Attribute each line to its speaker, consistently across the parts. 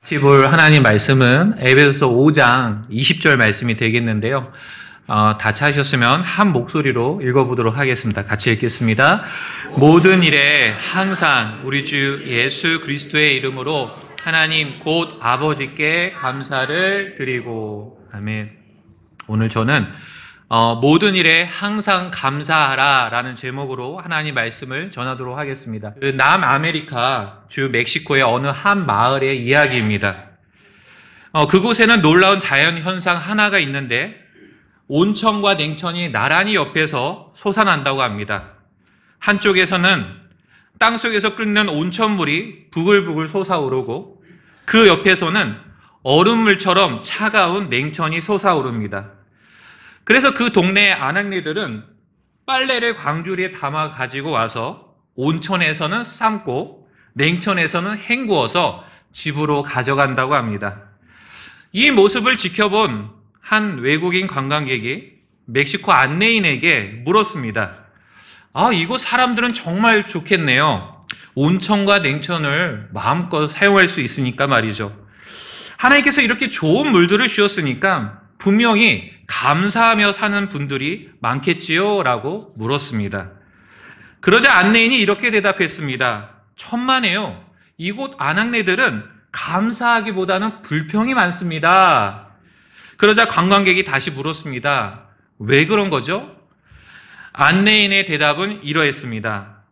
Speaker 1: 같이 볼 하나님 말씀은 에베소서 5장 20절 말씀이 되겠는데요. 다 찾으셨으면 한 목소리로 읽어보도록 하겠습니다. 같이 읽겠습니다. 모든 일에 항상 우리 주 예수 그리스도의 이름으로 하나님 곧 아버지께 감사를 드리고. 아멘. 오늘 저는 모든 일에 항상 감사하라 라는 제목으로 하나님 말씀을 전하도록 하겠습니다. 남아메리카 주 멕시코의 어느 한 마을의 이야기입니다. 그곳에는 놀라운 자연현상 하나가 있는데 온천과 냉천이 나란히 옆에서 솟아난다고 합니다. 한쪽에서는 땅속에서 끓는 온천물이 부글부글 솟아오르고 그 옆에서는 얼음물처럼 차가운 냉천이 솟아오릅니다. 그래서 그 동네 아낙네들은 빨래를 광주리에 담아 가지고 와서 온천에서는 삶고 냉천에서는 헹구어서 집으로 가져간다고 합니다. 이 모습을 지켜본 한 외국인 관광객이 멕시코 안내인에게 물었습니다. 이곳 사람들은 정말 좋겠네요. 온천과 냉천을 마음껏 사용할 수 있으니까 말이죠. 하나님께서 이렇게 좋은 물들을 주셨으니까 분명히 감사하며 사는 분들이 많겠지요? 라고 물었습니다. 그러자 안내인이 이렇게 대답했습니다. 천만에요. 이곳 아낙네들은 감사하기보다는 불평이 많습니다. 그러자 관광객이 다시 물었습니다. 왜 그런 거죠? 안내인의 대답은 이러했습니다.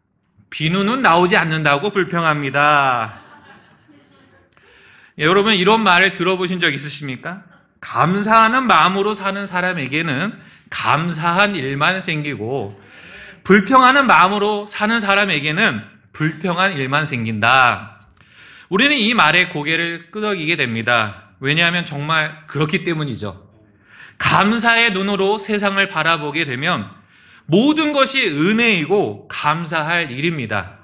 Speaker 1: 비누는 나오지 않는다고 불평합니다. 여러분, 이런 말을 들어보신 적 있으십니까? 감사하는 마음으로 사는 사람에게는 감사한 일만 생기고 불평하는 마음으로 사는 사람에게는 불평한 일만 생긴다. 우리는 이 말에 고개를 끄덕이게 됩니다. 왜냐하면 정말 그렇기 때문이죠. 감사의 눈으로 세상을 바라보게 되면 모든 것이 은혜이고 감사할 일입니다.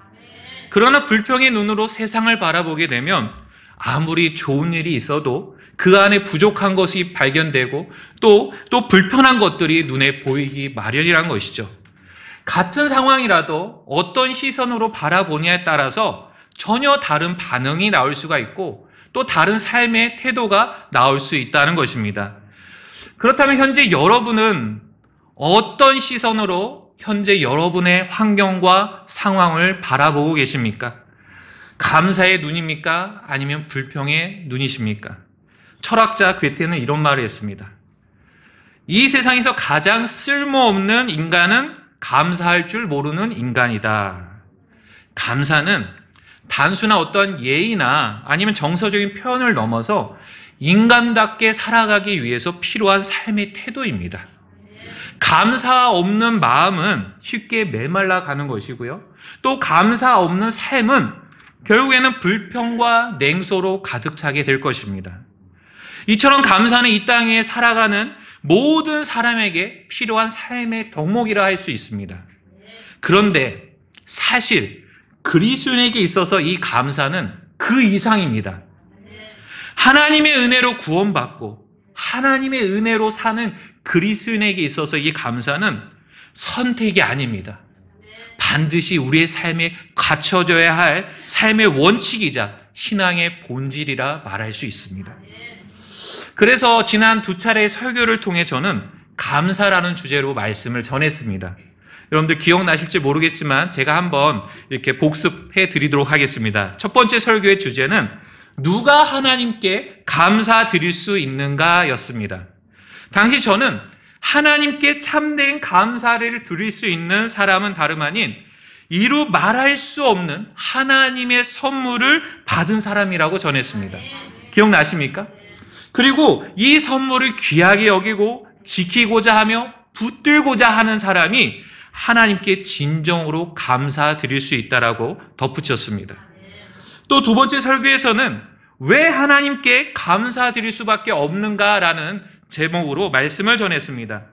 Speaker 1: 그러나 불평의 눈으로 세상을 바라보게 되면 아무리 좋은 일이 있어도 그 안에 부족한 것이 발견되고 또 불편한 것들이 눈에 보이기 마련이란 것이죠. 같은 상황이라도 어떤 시선으로 바라보냐에 따라서 전혀 다른 반응이 나올 수가 있고 또 다른 삶의 태도가 나올 수 있다는 것입니다. 그렇다면 현재 여러분은 어떤 시선으로 현재 여러분의 환경과 상황을 바라보고 계십니까? 감사의 눈입니까? 아니면 불평의 눈이십니까? 철학자 괴테는 이런 말을 했습니다. 이 세상에서 가장 쓸모없는 인간은 감사할 줄 모르는 인간이다. 감사는 단순한 어떤 예의나 아니면 정서적인 표현을 넘어서 인간답게 살아가기 위해서 필요한 삶의 태도입니다. 감사 없는 마음은 쉽게 메말라 가는 것이고요. 또 감사 없는 삶은 결국에는 불평과 냉소로 가득 차게 될 것입니다. 이처럼 감사는 이 땅에 살아가는 모든 사람에게 필요한 삶의 덕목이라 할 수 있습니다. 그런데 사실 그리스도인에게 있어서 이 감사는 그 이상입니다. 하나님의 은혜로 구원받고 하나님의 은혜로 사는 그리스도인에게 있어서 이 감사는 선택이 아닙니다. 반드시 우리의 삶에 갖춰져야 할 삶의 원칙이자 신앙의 본질이라 말할 수 있습니다. 그래서 지난 2차례의 설교를 통해 저는 감사라는 주제로 말씀을 전했습니다. 여러분들 기억나실지 모르겠지만 제가 한번 이렇게 복습해 드리도록 하겠습니다. 첫 번째 설교의 주제는 누가 하나님께 감사드릴 수 있는가 였습니다. 당시 저는 하나님께 참된 감사를 드릴 수 있는 사람은 다름 아닌 이루 말할 수 없는 하나님의 선물을 받은 사람이라고 전했습니다. 기억나십니까? 그리고 이 선물을 귀하게 여기고 지키고자 하며 붙들고자 하는 사람이 하나님께 진정으로 감사드릴 수 있다라고 덧붙였습니다. 또 두 번째 설교에서는 왜 하나님께 감사드릴 수밖에 없는가라는 제목으로 말씀을 전했습니다.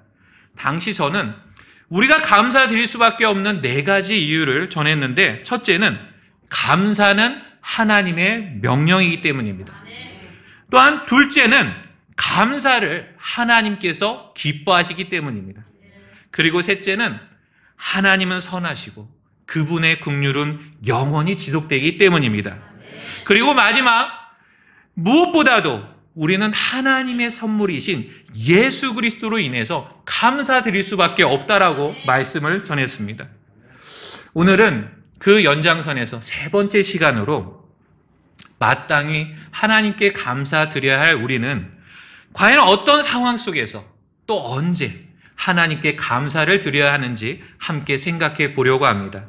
Speaker 1: 당시 저는 우리가 감사드릴 수밖에 없는 4가지 이유를 전했는데 첫째는 감사는 하나님의 명령이기 때문입니다. 또한 둘째는 감사를 하나님께서 기뻐하시기 때문입니다. 그리고 셋째는 하나님은 선하시고 그분의 긍휼은 영원히 지속되기 때문입니다. 그리고 마지막 무엇보다도 우리는 하나님의 선물이신 예수 그리스도로 인해서 감사드릴 수밖에 없다라고 말씀을 전했습니다. 오늘은 그 연장선에서 세 번째 시간으로 마땅히 하나님께 감사드려야 할 우리는 과연 어떤 상황 속에서 또 언제 하나님께 감사를 드려야 하는지 함께 생각해 보려고 합니다.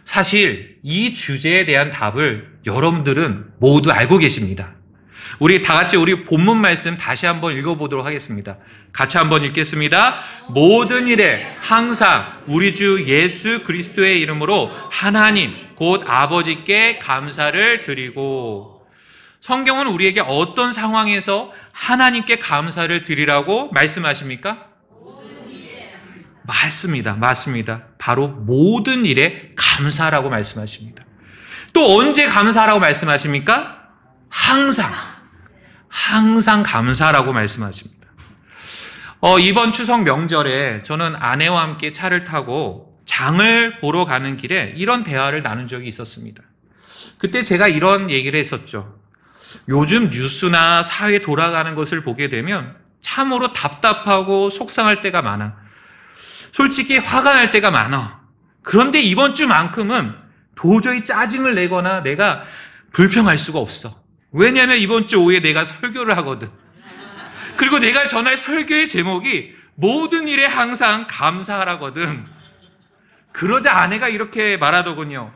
Speaker 1: 사실 이 주제에 대한 답을 여러분들은 모두 알고 계십니다. 우리 다 같이 우리 본문 말씀 다시 한번 읽어보도록 하겠습니다. 같이 한번 읽겠습니다. 모든 일에 항상 우리 주 예수 그리스도의 이름으로 하나님 곧 아버지께 감사를 드리고. 성경은 우리에게 어떤 상황에서 하나님께 감사를 드리라고 말씀하십니까? 맞습니다. 바로 모든 일에 감사라고 말씀하십니다. 또 언제 감사라고 말씀하십니까? 항상 감사라고 말씀하십니다. 이번 추석 명절에 저는 아내와 함께 차를 타고 장을 보러 가는 길에 이런 대화를 나눈 적이 있었습니다. 그때 제가 이런 얘기를 했었죠. 요즘 뉴스나 사회 돌아가는 것을 보게 되면 참으로 답답하고 속상할 때가 많아. 솔직히 화가 날 때가 많아. 그런데 이번 주만큼은 도저히 짜증을 내거나 내가 불평할 수가 없어. 왜냐하면 이번 주 오후에 내가 설교를 하거든. 그리고 내가 전할 설교의 제목이 모든 일에 항상 감사하라거든. 그러자 아내가 이렇게 말하더군요.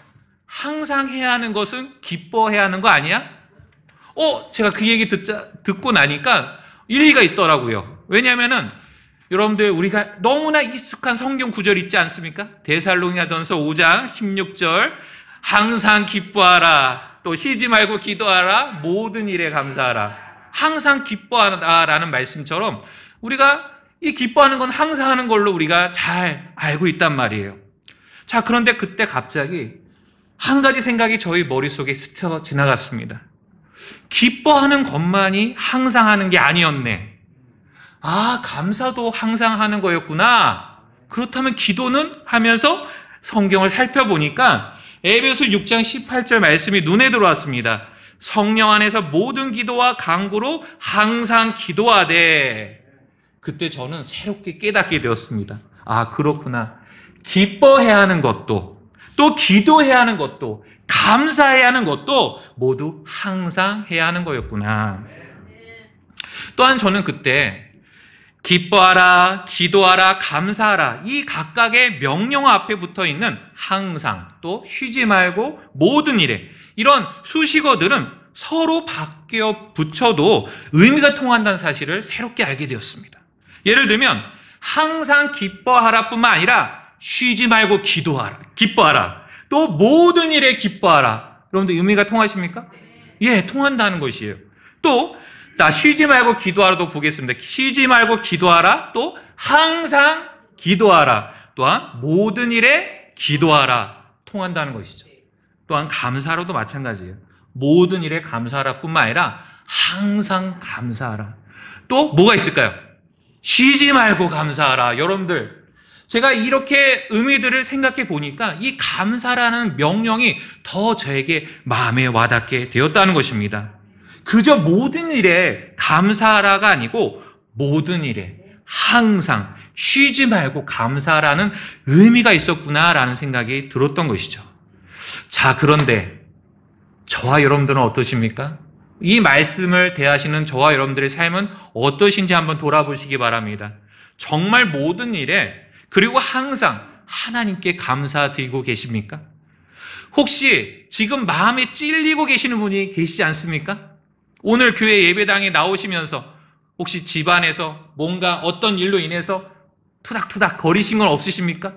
Speaker 1: 항상 해야 하는 것은 기뻐해야 하는 거 아니야? 제가 그 얘기 듣고 나니까 일리가 있더라고요. 왜냐하면은 여러분들 우리가 너무나 익숙한 성경 구절 있지 않습니까? 데살로니가전서 5장 16절 항상 기뻐하라. 또 쉬지 말고 기도하라. 모든 일에 감사하라. 항상 기뻐하라라는 말씀처럼 우리가 이 기뻐하는 건 항상 하는 걸로 우리가 잘 알고 있단 말이에요. 자, 그런데 그때 갑자기 한 가지 생각이 저희 머릿속에 스쳐 지나갔습니다. 기뻐하는 것만이 항상 하는 게 아니었네. 감사도 항상 하는 거였구나. 그렇다면 기도는 하면서 성경을 살펴보니까 에베소 6장 18절 말씀이 눈에 들어왔습니다. 성령 안에서 모든 기도와 간구로 항상 기도하되. 그때 저는 새롭게 깨닫게 되었습니다. 그렇구나. 기뻐해야 하는 것도 또 기도해야 하는 것도 감사해야 하는 것도 모두 항상 해야 하는 거였구나. 또한 저는 그때 기뻐하라, 기도하라, 감사하라 이 각각의 명령 앞에 붙어 있는 항상 또 쉬지 말고 모든 일에 이런 수식어들은 서로 바뀌어 붙여도 의미가 통한다는 사실을 새롭게 알게 되었습니다. 예를 들면 항상 기뻐하라 뿐만 아니라 쉬지 말고 기뻐하라. 또 모든 일에 기뻐하라. 여러분들 의미가 통하십니까? 예, 통한다는 것이에요. 또 쉬지 말고 기도하라도 보겠습니다. 쉬지 말고 기도하라. 또 항상 기도하라. 또한 모든 일에 기도하라. 통한다는 것이죠. 또한 감사로도 마찬가지예요. 모든 일에 감사하라 뿐만 아니라 항상 감사하라. 또 뭐가 있을까요? 쉬지 말고 감사하라. 여러분들 제가 이렇게 의미들을 생각해 보니까 이 감사라는 명령이 더 저에게 마음에 와닿게 되었다는 것입니다. 그저 모든 일에 감사하라가 아니고 모든 일에 항상 쉬지 말고 감사하라는 의미가 있었구나라는 생각이 들었던 것이죠. 자, 그런데 저와 여러분들은 어떠십니까? 이 말씀을 대하시는 저와 여러분들의 삶은 어떠신지 한번 돌아보시기 바랍니다. 정말 모든 일에 그리고 항상 하나님께 감사드리고 계십니까? 혹시 지금 마음에 찔리고 계시는 분이 계시지 않습니까? 오늘 교회 예배당에 나오시면서 혹시 집안에서 뭔가 어떤 일로 인해서 투닥투닥 거리신 건 없으십니까?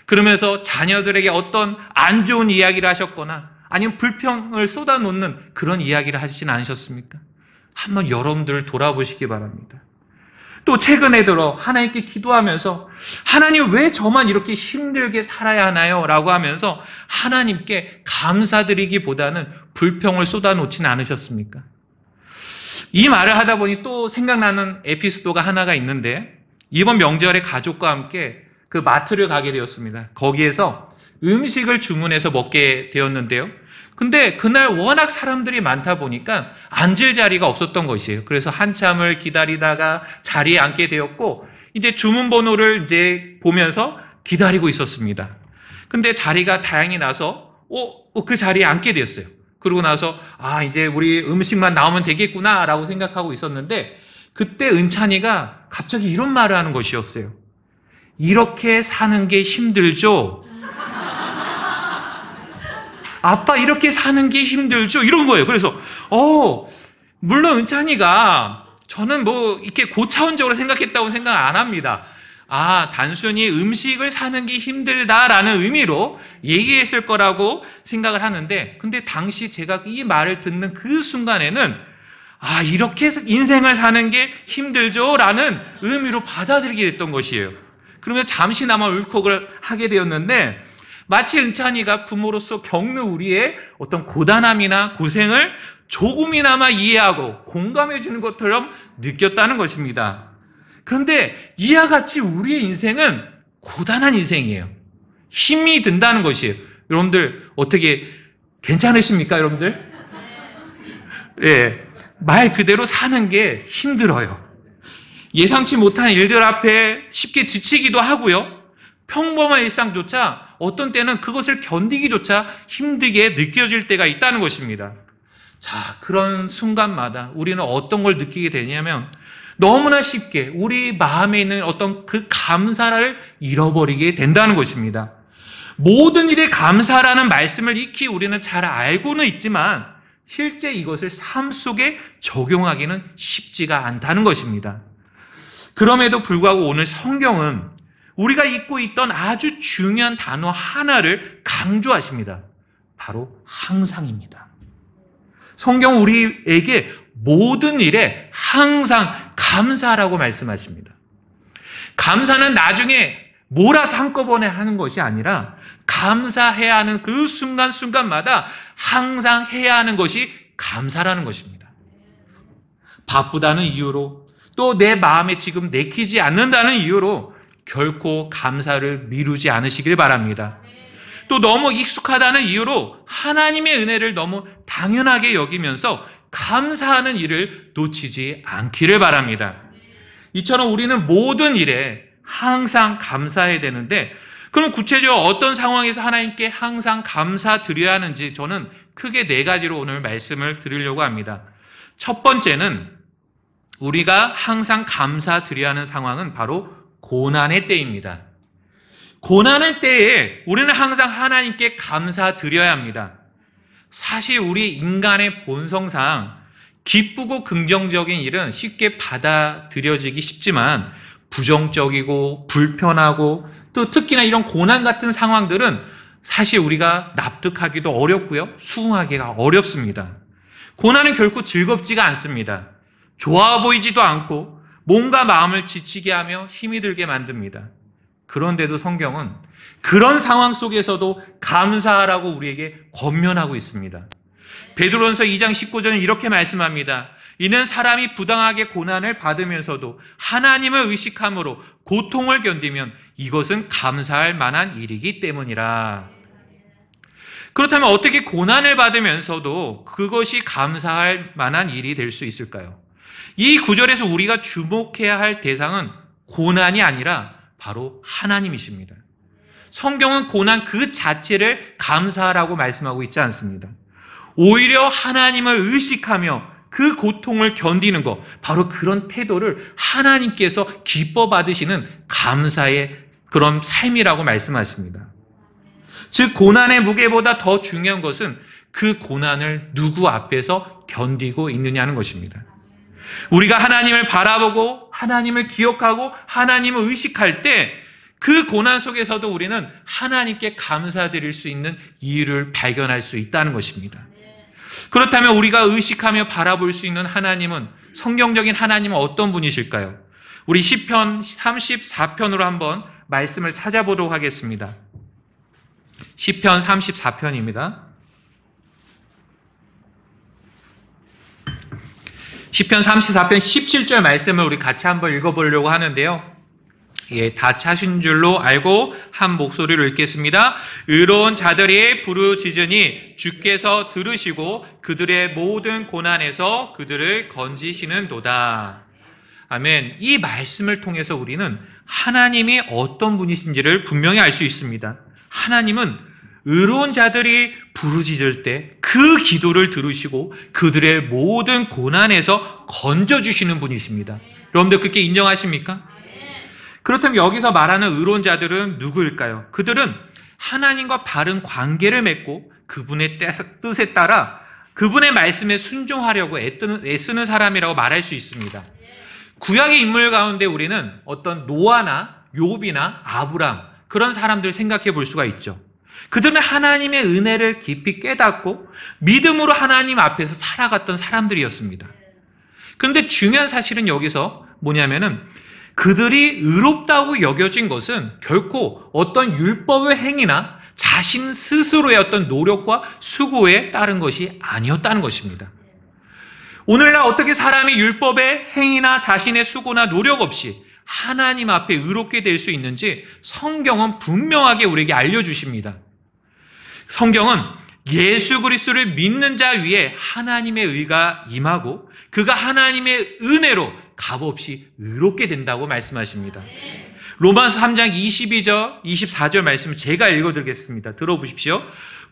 Speaker 1: 그러면서 자녀들에게 어떤 안 좋은 이야기를 하셨거나 아니면 불평을 쏟아놓는 그런 이야기를 하시진 않으셨습니까? 한번 여러분들 돌아보시기 바랍니다. 또 최근에 들어 하나님께 기도하면서 하나님 왜 저만 이렇게 힘들게 살아야 하나요? 라고 하면서 하나님께 감사드리기보다는 불평을 쏟아놓지는 않으셨습니까? 이 말을 하다 보니 또 생각나는 에피소드가 하나가 있는데 이번 명절에 가족과 함께 그 마트를 가게 되었습니다. 거기에서 음식을 주문해서 먹게 되었는데요. 근데 그날 워낙 사람들이 많다 보니까 앉을 자리가 없었던 것이에요. 그래서 한참을 기다리다가 자리에 앉게 되었고, 이제 주문번호를 이제 보면서 기다리고 있었습니다. 근데 자리가 다행히 나서, 그 자리에 앉게 됐어요. 그러고 나서, 이제 우리 음식만 나오면 되겠구나, 라고 생각하고 있었는데, 그때 은찬이가 갑자기 이런 말을 하는 것이었어요. 이렇게 사는 게 힘들죠? 아빠 이렇게 사는 게 힘들죠? 이런 거예요. 그래서 물론 은찬이가 저는 뭐 이렇게 고차원적으로 생각했다고 생각 안 합니다. 단순히 음식을 사는 게 힘들다라는 의미로 얘기했을 거라고 생각을 하는데, 근데 당시 제가 이 말을 듣는 그 순간에는 이렇게 인생을 사는 게 힘들죠? 라는 의미로 받아들이게 됐던 것이에요. 그러면 잠시나마 울컥을 하게 되었는데, 마치 은찬이가 부모로서 겪는 우리의 어떤 고단함이나 고생을 조금이나마 이해하고 공감해 주는 것처럼 느꼈다는 것입니다. 그런데 이와 같이 우리의 인생은 고단한 인생이에요. 힘이 든다는 것이에요. 여러분들 어떻게 괜찮으십니까, 여러분들? 예, 말 그대로 사는 게 힘들어요. 예상치 못한 일들 앞에 쉽게 지치기도 하고요. 평범한 일상조차 어떤 때는 그것을 견디기조차 힘들게 느껴질 때가 있다는 것입니다. 자, 그런 순간마다 우리는 어떤 걸 느끼게 되냐면 너무나 쉽게 우리 마음에 있는 어떤 그 감사를 잃어버리게 된다는 것입니다. 모든 일에 감사라는 말씀을 익히 우리는 잘 알고는 있지만 실제 이것을 삶 속에 적용하기는 쉽지가 않다는 것입니다. 그럼에도 불구하고 오늘 성경은 우리가 잊고 있던 아주 중요한 단어 하나를 강조하십니다. 바로 항상입니다. 성경 우리에게 모든 일에 항상 감사라고 말씀하십니다. 감사는 나중에 몰아서 한꺼번에 하는 것이 아니라 감사해야 하는 그 순간순간마다 항상 해야 하는 것이 감사라는 것입니다. 바쁘다는 이유로 또 내 마음에 지금 내키지 않는다는 이유로 결코 감사를 미루지 않으시길 바랍니다. 또 너무 익숙하다는 이유로 하나님의 은혜를 너무 당연하게 여기면서 감사하는 일을 놓치지 않기를 바랍니다. 이처럼 우리는 모든 일에 항상 감사해야 되는데, 그럼 구체적으로 어떤 상황에서 하나님께 항상 감사드려야 하는지 저는 크게 4가지로 오늘 말씀을 드리려고 합니다. 첫 번째는 우리가 항상 감사드려야 하는 상황은 바로 고난의 때입니다. 고난의 때에 우리는 항상 하나님께 감사드려야 합니다. 사실 우리 인간의 본성상 기쁘고 긍정적인 일은 쉽게 받아들여지기 쉽지만 부정적이고 불편하고 또 특히나 이런 고난 같은 상황들은 사실 우리가 납득하기도 어렵고요. 수긍하기가 어렵습니다. 고난은 결코 즐겁지가 않습니다. 좋아 보이지도 않고 몸과 마음을 지치게 하며 힘이 들게 만듭니다. 그런데도 성경은 그런 상황 속에서도 감사하라고 우리에게 권면하고 있습니다. 베드로전서 2장 19절은 이렇게 말씀합니다. 이는 사람이 부당하게 고난을 받으면서도 하나님을 의식함으로 고통을 견디면 이것은 감사할 만한 일이기 때문이라. 그렇다면 어떻게 고난을 받으면서도 그것이 감사할 만한 일이 될 수 있을까요? 이 구절에서 우리가 주목해야 할 대상은 고난이 아니라 바로 하나님이십니다. 성경은 고난 그 자체를 감사하라고 말씀하고 있지 않습니다. 오히려 하나님을 의식하며 그 고통을 견디는 것, 바로 그런 태도를 하나님께서 기뻐 받으시는 감사의 그런 삶이라고 말씀하십니다. 즉 고난의 무게보다 더 중요한 것은 그 고난을 누구 앞에서 견디고 있느냐는 것입니다. 우리가 하나님을 바라보고 하나님을 기억하고 하나님을 의식할 때 그 고난 속에서도 우리는 하나님께 감사드릴 수 있는 이유를 발견할 수 있다는 것입니다. 그렇다면 우리가 의식하며 바라볼 수 있는 하나님은, 성경적인 하나님은 어떤 분이실까요? 우리 시편 34편으로 한번 말씀을 찾아보도록 하겠습니다. 시편 34편입니다. 시편 34편 17절 말씀을 우리 같이 한번 읽어보려고 하는데요. 다 차신 줄로 알고 한 목소리로 읽겠습니다. 의로운 자들이 부르짖으니 주께서 들으시고 그들의 모든 고난에서 그들을 건지시는도다. 아멘. 이 말씀을 통해서 우리는 하나님이 어떤 분이신지를 분명히 알 수 있습니다. 하나님은 의로운 자들이 부르짖을 때 그 기도를 들으시고 그들의 모든 고난에서 건져주시는 분이십니다. 여러분들 그렇게 인정하십니까? 그렇다면 여기서 말하는 의로운 자들은 누구일까요? 그들은 하나님과 바른 관계를 맺고 그분의 뜻에 따라 그분의 말씀에 순종하려고 애쓰는 사람이라고 말할 수 있습니다. 구약의 인물 가운데 우리는 어떤 노아나 욥이나 아브람 그런 사람들 생각해 볼 수가 있죠. 그들은 하나님의 은혜를 깊이 깨닫고 믿음으로 하나님 앞에서 살아갔던 사람들이었습니다. 그런데 중요한 사실은 여기서 뭐냐면은 그들이 의롭다고 여겨진 것은 결코 어떤 율법의 행위나 자신 스스로의 어떤 노력과 수고에 따른 것이 아니었다는 것입니다. 오늘날 어떻게 사람이 율법의 행위나 자신의 수고나 노력 없이 하나님 앞에 의롭게 될 수 있는지 성경은 분명하게 우리에게 알려주십니다. 성경은 예수 그리스도를 믿는 자 위에 하나님의 의가 임하고 그가 하나님의 은혜로 값없이 의롭게 된다고 말씀하십니다. 로마서 3장 22절, 24절 말씀을 제가 읽어드리겠습니다. 들어보십시오.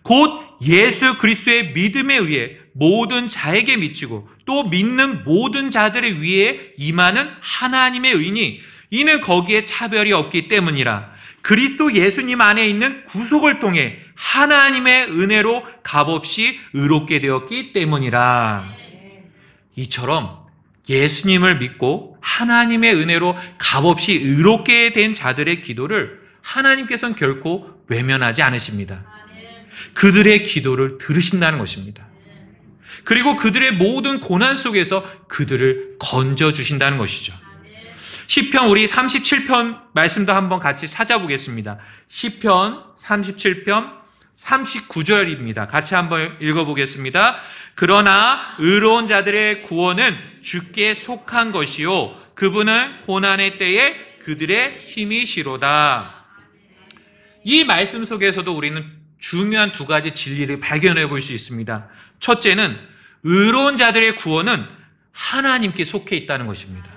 Speaker 1: 곧 예수 그리스도의 믿음에 의해 모든 자에게 미치고 또 믿는 모든 자들의 위에 임하는 하나님의 의니 이는 거기에 차별이 없기 때문이라. 그리스도 예수님 안에 있는 구속을 통해 하나님의 은혜로 값없이 의롭게 되었기 때문이라. 이처럼 예수님을 믿고 하나님의 은혜로 값없이 의롭게 된 자들의 기도를 하나님께서는 결코 외면하지 않으십니다. 그들의 기도를 들으신다는 것입니다. 그리고 그들의 모든 고난 속에서 그들을 건져주신다는 것이죠. 시편 우리 37편 말씀도 한번 같이 찾아보겠습니다. 시편 37편 39절입니다. 같이 한번 읽어보겠습니다. 그러나 의로운 자들의 구원은 주께 속한 것이요 그분은 고난의 때에 그들의 힘이시로다. 이 말씀 속에서도 우리는 중요한 두 가지 진리를 발견해 볼 수 있습니다. 첫째는 의로운 자들의 구원은 하나님께 속해 있다는 것입니다.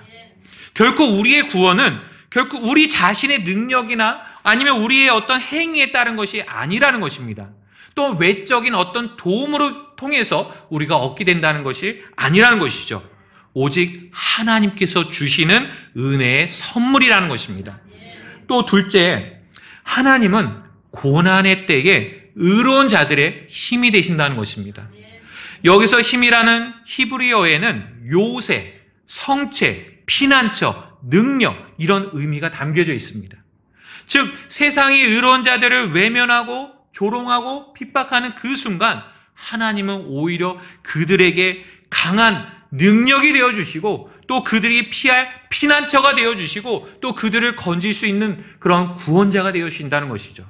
Speaker 1: 결코 우리의 구원은 결코 우리 자신의 능력이나 아니면 우리의 어떤 행위에 따른 것이 아니라는 것입니다. 또 외적인 어떤 도움으로 통해서 우리가 얻게 된다는 것이 아니라는 것이죠. 오직 하나님께서 주시는 은혜의 선물이라는 것입니다. 또 둘째, 하나님은 고난의 때에 의로운 자들의 힘이 되신다는 것입니다. 여기서 힘이라는 히브리어에는 요새, 성체, 피난처, 능력 이런 의미가 담겨져 있습니다. 즉 세상이 의로운 자들을 외면하고 조롱하고 핍박하는 그 순간 하나님은 오히려 그들에게 강한 능력이 되어주시고 또 그들이 피할 피난처가 되어주시고 또 그들을 건질 수 있는 그런 구원자가 되어주신다는 것이죠.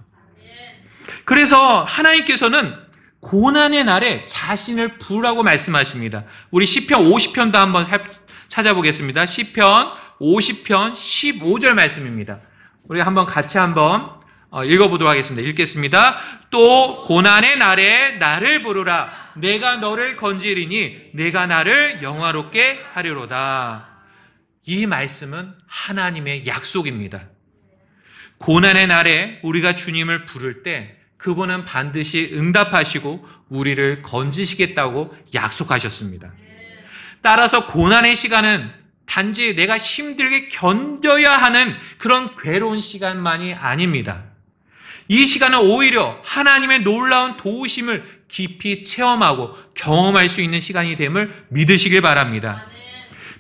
Speaker 1: 그래서 하나님께서는 고난의 날에 자신을 부으라고 말씀하십니다. 우리 시편 50편도 한번 찾아보겠습니다. 시편 50편 15절 말씀입니다. 우리 한번 같이 한번 읽어보도록 하겠습니다. 읽겠습니다. 또 고난의 날에 나를 부르라. 내가 너를 건지리니 내가 나를 영화롭게 하리로다. 이 말씀은 하나님의 약속입니다. 고난의 날에 우리가 주님을 부를 때 그분은 반드시 응답하시고 우리를 건지시겠다고 약속하셨습니다. 따라서 고난의 시간은 단지 내가 힘들게 견뎌야 하는 그런 괴로운 시간만이 아닙니다. 이 시간은 오히려 하나님의 놀라운 도우심을 깊이 체험하고 경험할 수 있는 시간이 됨을 믿으시길 바랍니다.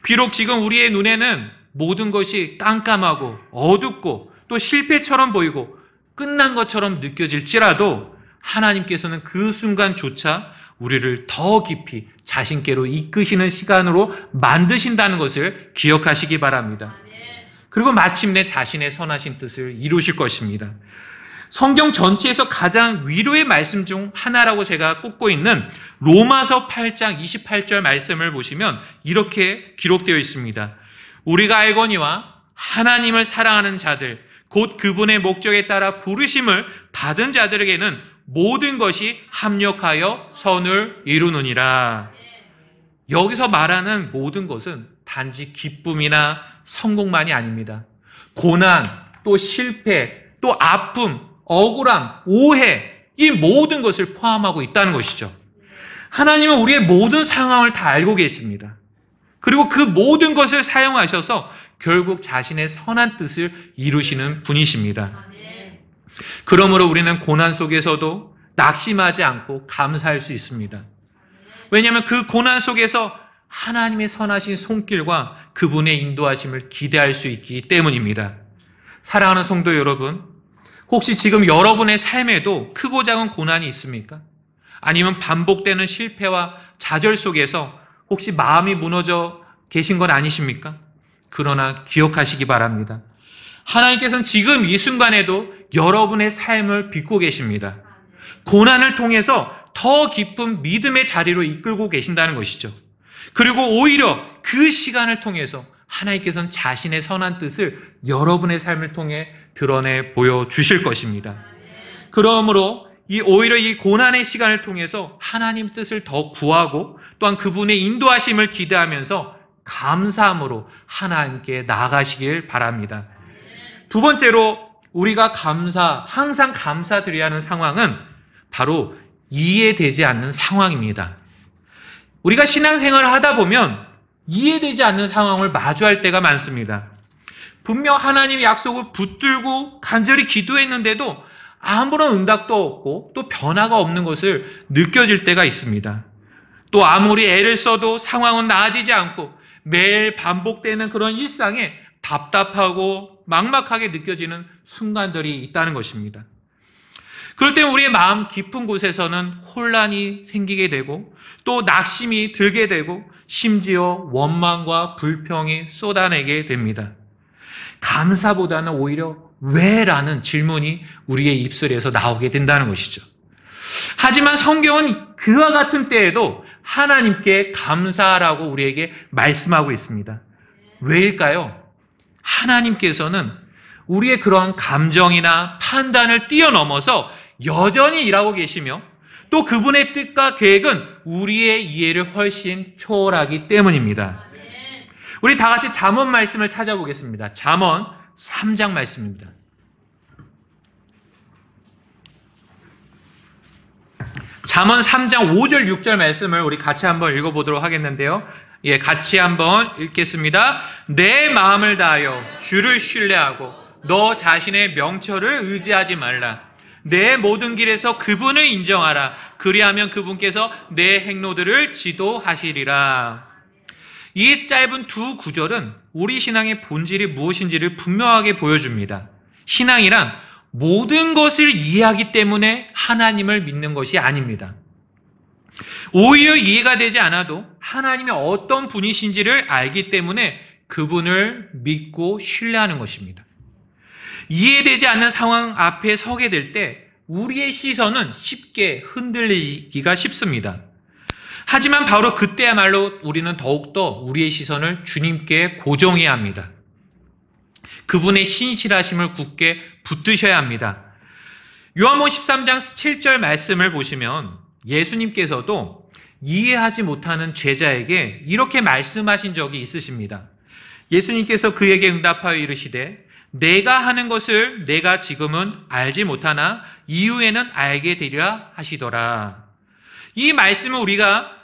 Speaker 1: 비록 지금 우리의 눈에는 모든 것이 깜깜하고 어둡고 또 실패처럼 보이고 끝난 것처럼 느껴질지라도 하나님께서는 그 순간조차 우리를 더 깊이 자신께로 이끄시는 시간으로 만드신다는 것을 기억하시기 바랍니다. 그리고 마침내 자신의 선하신 뜻을 이루실 것입니다. 성경 전체에서 가장 위로의 말씀 중 하나라고 제가 꼽고 있는 로마서 8장 28절 말씀을 보시면 이렇게 기록되어 있습니다. 우리가 알거니와 하나님을 사랑하는 자들, 곧 그분의 목적에 따라 부르심을 받은 자들에게는 모든 것이 합력하여 선을 이루느니라. 여기서 말하는 모든 것은 단지 기쁨이나 성공만이 아닙니다. 고난, 또 실패, 또 아픔, 억울함, 오해, 이 모든 것을 포함하고 있다는 것이죠. 하나님은 우리의 모든 상황을 다 알고 계십니다. 그리고 그 모든 것을 사용하셔서 결국 자신의 선한 뜻을 이루시는 분이십니다. 그러므로 우리는 고난 속에서도 낙심하지 않고 감사할 수 있습니다. 왜냐하면 그 고난 속에서 하나님의 선하신 손길과 그분의 인도하심을 기대할 수 있기 때문입니다. 사랑하는 성도 여러분, 혹시 지금 여러분의 삶에도 크고 작은 고난이 있습니까? 아니면 반복되는 실패와 좌절 속에서 혹시 마음이 무너져 계신 건 아니십니까? 그러나 기억하시기 바랍니다. 하나님께서는 지금 이 순간에도 여러분의 삶을 빚고 계십니다. 고난을 통해서 더 깊은 믿음의 자리로 이끌고 계신다는 것이죠. 그리고 오히려 그 시간을 통해서 하나님께서는 자신의 선한 뜻을 여러분의 삶을 통해 드러내 보여주실 것입니다. 그러므로 오히려 이 고난의 시간을 통해서 하나님 뜻을 더 구하고 또한 그분의 인도하심을 기대하면서 감사함으로 하나님께 나아가시길 바랍니다. 두 번째로 우리가 항상 감사드려야 하는 상황은 바로 이해되지 않는 상황입니다. 우리가 신앙생활을 하다 보면 이해되지 않는 상황을 마주할 때가 많습니다. 분명 하나님의 약속을 붙들고 간절히 기도했는데도 아무런 응답도 없고 또 변화가 없는 것을 느껴질 때가 있습니다. 또 아무리 애를 써도 상황은 나아지지 않고 매일 반복되는 그런 일상에 답답하고 막막하게 느껴지는 순간들이 있다는 것입니다. 그럴 때 우리의 마음 깊은 곳에서는 혼란이 생기게 되고 또 낙심이 들게 되고 심지어 원망과 불평이 쏟아내게 됩니다. 감사보다는 오히려 왜라는 질문이 우리의 입술에서 나오게 된다는 것이죠. 하지만 성경은 그와 같은 때에도 하나님께 감사하라고 우리에게 말씀하고 있습니다. 왜일까요? 하나님께서는 우리의 그러한 감정이나 판단을 뛰어넘어서 여전히 일하고 계시며 또 그분의 뜻과 계획은 우리의 이해를 훨씬 초월하기 때문입니다. 우리 다 같이 잠언 말씀을 찾아보겠습니다. 잠언 3장 말씀입니다. 잠언 3장 5절 6절 말씀을 우리 같이 한번 읽어보도록 하겠는데요. 같이 한번 읽겠습니다. 내 마음을 다하여 주를 신뢰하고 너 자신의 명철을 의지하지 말라. 내 모든 길에서 그분을 인정하라. 그리하면 그분께서 내 행로들을 지도하시리라. 이 짧은 두 구절은 우리 신앙의 본질이 무엇인지를 분명하게 보여줍니다. 신앙이란 모든 것을 이해하기 때문에 하나님을 믿는 것이 아닙니다. 오히려 이해가 되지 않아도 하나님이 어떤 분이신지를 알기 때문에 그분을 믿고 신뢰하는 것입니다. 이해되지 않는 상황 앞에 서게 될 때 우리의 시선은 쉽게 흔들리기가 쉽습니다. 하지만 바로 그때야말로 우리는 더욱더 우리의 시선을 주님께 고정해야 합니다. 그분의 신실하심을 굳게 붙드셔야 합니다. 요한복음 13장 7절 말씀을 보시면 예수님께서도 이해하지 못하는 제자에게 이렇게 말씀하신 적이 있으십니다. 예수님께서 그에게 응답하여 이르시되 내가 하는 것을 내가 지금은 알지 못하나 이후에는 알게 되리라 하시더라. 이 말씀은 우리가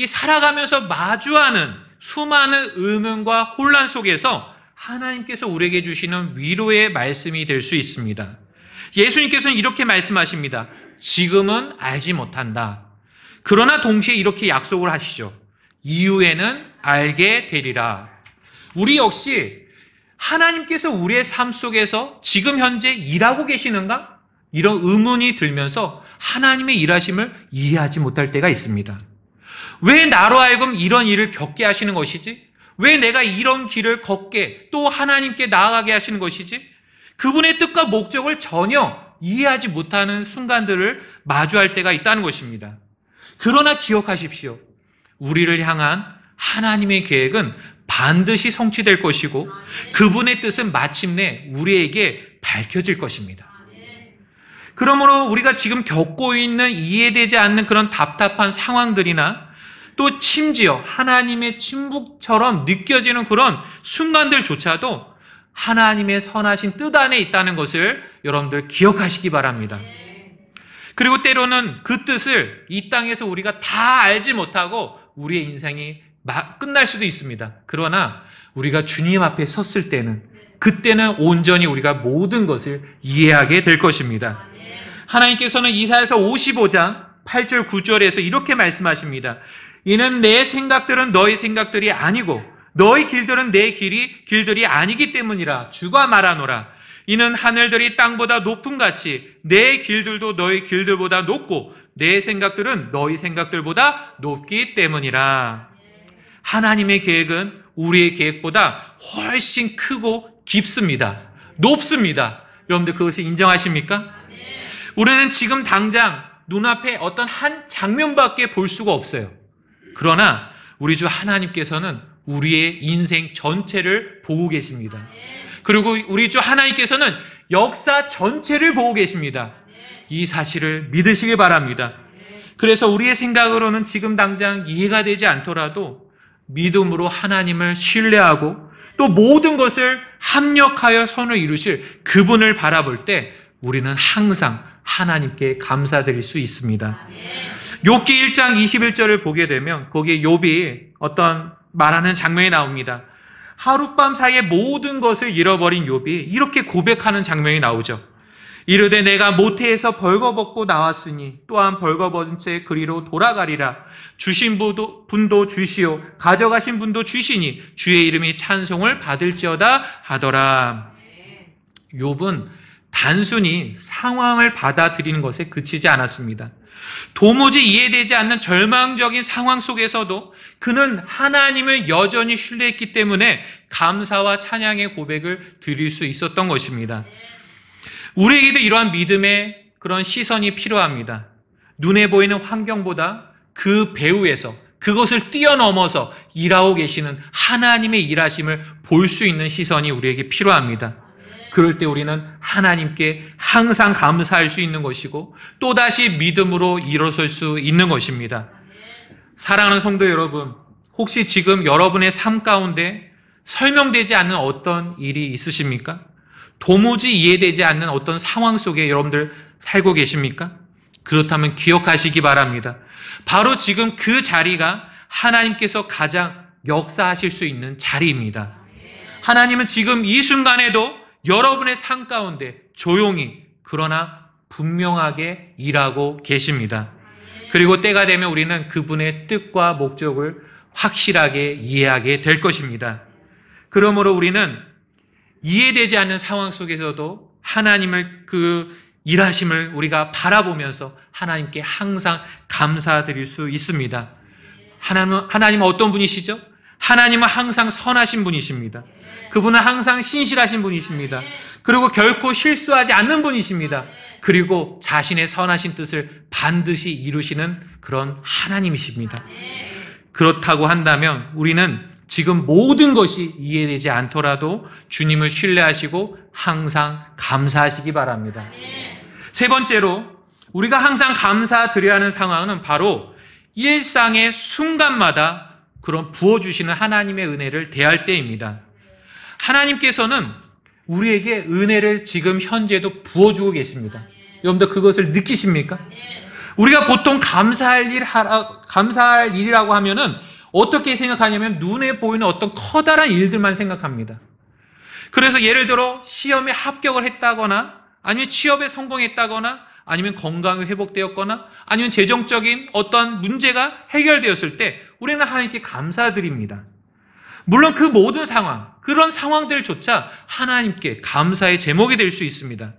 Speaker 1: 살아가면서 마주하는 수많은 의문과 혼란 속에서 하나님께서 우리에게 주시는 위로의 말씀이 될 수 있습니다. 예수님께서는 이렇게 말씀하십니다. 지금은 알지 못한다. 그러나 동시에 이렇게 약속을 하시죠. 이후에는 알게 되리라. 우리 역시 하나님께서 우리의 삶 속에서 지금 현재 일하고 계시는가? 이런 의문이 들면서 하나님의 일하심을 이해하지 못할 때가 있습니다. 왜 나로 하여금 이런 일을 겪게 하시는 것이지? 왜 내가 이런 길을 걷게 또 하나님께 나아가게 하시는 것이지? 그분의 뜻과 목적을 전혀 이해하지 못하는 순간들을 마주할 때가 있다는 것입니다. 그러나 기억하십시오. 우리를 향한 하나님의 계획은 반드시 성취될 것이고 그분의 뜻은 마침내 우리에게 밝혀질 것입니다. 그러므로 우리가 지금 겪고 있는 이해되지 않는 그런 답답한 상황들이나 또 심지어 하나님의 침묵처럼 느껴지는 그런 순간들조차도 하나님의 선하신 뜻 안에 있다는 것을 여러분들 기억하시기 바랍니다. 그리고 때로는 그 뜻을 이 땅에서 우리가 다 알지 못하고 우리의 인생이 끝날 수도 있습니다. 그러나 우리가 주님 앞에 섰을 때는 그때는 온전히 우리가 모든 것을 이해하게 될 것입니다. 하나님께서는 이사야서 55장 8절 9절에서 이렇게 말씀하십니다. 이는 내 생각들은 너희 생각들이 아니고 너희 길들은 내 길들이 아니기 때문이라 주가 말하노라. 이는 하늘들이 땅보다 높음같이 내 길들도 너희 길들보다 높고 내 생각들은 너희 생각들보다 높기 때문이라. 하나님의 계획은 우리의 계획보다 훨씬 크고 깊습니다. 높습니다. 여러분들 그것을 인정하십니까? 우리는 지금 당장 눈앞에 어떤 한 장면밖에 볼 수가 없어요. 그러나 우리 주 하나님께서는 우리의 인생 전체를 보고 계십니다. 그리고 우리 주 하나님께서는 역사 전체를 보고 계십니다. 이 사실을 믿으시기 바랍니다. 그래서 우리의 생각으로는 지금 당장 이해가 되지 않더라도 믿음으로 하나님을 신뢰하고 또 모든 것을 합력하여 선을 이루실 그분을 바라볼 때 우리는 항상 하나님께 감사드릴 수 있습니다. 욥기 1장 21절을 보게 되면 거기에 욥이 어떤 말하는 장면이 나옵니다. 하룻밤 사이에 모든 것을 잃어버린 욥이 이렇게 고백하는 장면이 나오죠. 이르되 내가 모태에서 벌거벗고 나왔으니 또한 벌거벗은 채 그리로 돌아가리라. 주신 분도 주시오 가져가신 분도 주시니 주의 이름이 찬송을 받을지어다 하더라. 욥은 단순히 상황을 받아들이는 것에 그치지 않았습니다. 도무지 이해되지 않는 절망적인 상황 속에서도 그는 하나님을 여전히 신뢰했기 때문에 감사와 찬양의 고백을 드릴 수 있었던 것입니다. 우리에게도 이러한 믿음의 그런 시선이 필요합니다. 눈에 보이는 환경보다 그 배후에서 그것을 뛰어넘어서 일하고 계시는 하나님의 일하심을 볼 수 있는 시선이 우리에게 필요합니다. 그럴 때 우리는 하나님께 항상 감사할 수 있는 것이고 또다시 믿음으로 일어설 수 있는 것입니다. 사랑하는 성도 여러분, 혹시 지금 여러분의 삶 가운데 설명되지 않는 어떤 일이 있으십니까? 도무지 이해되지 않는 어떤 상황 속에 여러분들 살고 계십니까? 그렇다면 기억하시기 바랍니다. 바로 지금 그 자리가 하나님께서 가장 역사하실 수 있는 자리입니다. 하나님은 지금 이 순간에도 여러분의 삶 가운데 조용히 그러나 분명하게 일하고 계십니다. 그리고 때가 되면 우리는 그분의 뜻과 목적을 확실하게 이해하게 될 것입니다. 그러므로 우리는 이해되지 않는 상황 속에서도 하나님을 그 일하심을 우리가 바라보면서 하나님께 항상 감사드릴 수 있습니다. 하나님은 어떤 분이시죠? 하나님은 항상 선하신 분이십니다. 그분은 항상 신실하신 분이십니다. 그리고 결코 실수하지 않는 분이십니다. 그리고 자신의 선하신 뜻을 반드시 이루시는 그런 하나님이십니다. 그렇다고 한다면 우리는 지금 모든 것이 이해되지 않더라도 주님을 신뢰하시고 항상 감사하시기 바랍니다. 세 번째로 우리가 항상 감사드려야 하는 상황은 바로 일상의 순간마다 그런 부어주시는 하나님의 은혜를 대할 때입니다. 하나님께서는 우리에게 은혜를 지금 현재도 부어주고 계십니다. 여러분들 그것을 느끼십니까? 우리가 보통 감사할 일이라고 하면은 어떻게 생각하냐면 눈에 보이는 어떤 커다란 일들만 생각합니다. 그래서 예를 들어 시험에 합격을 했다거나 아니면 취업에 성공했다거나 아니면 건강이 회복되었거나 아니면 재정적인 어떤 문제가 해결되었을 때 우리는 하나님께 감사드립니다. 물론 그 모든 상황, 그런 상황들조차 하나님께 감사의 제목이 될 수 있습니다.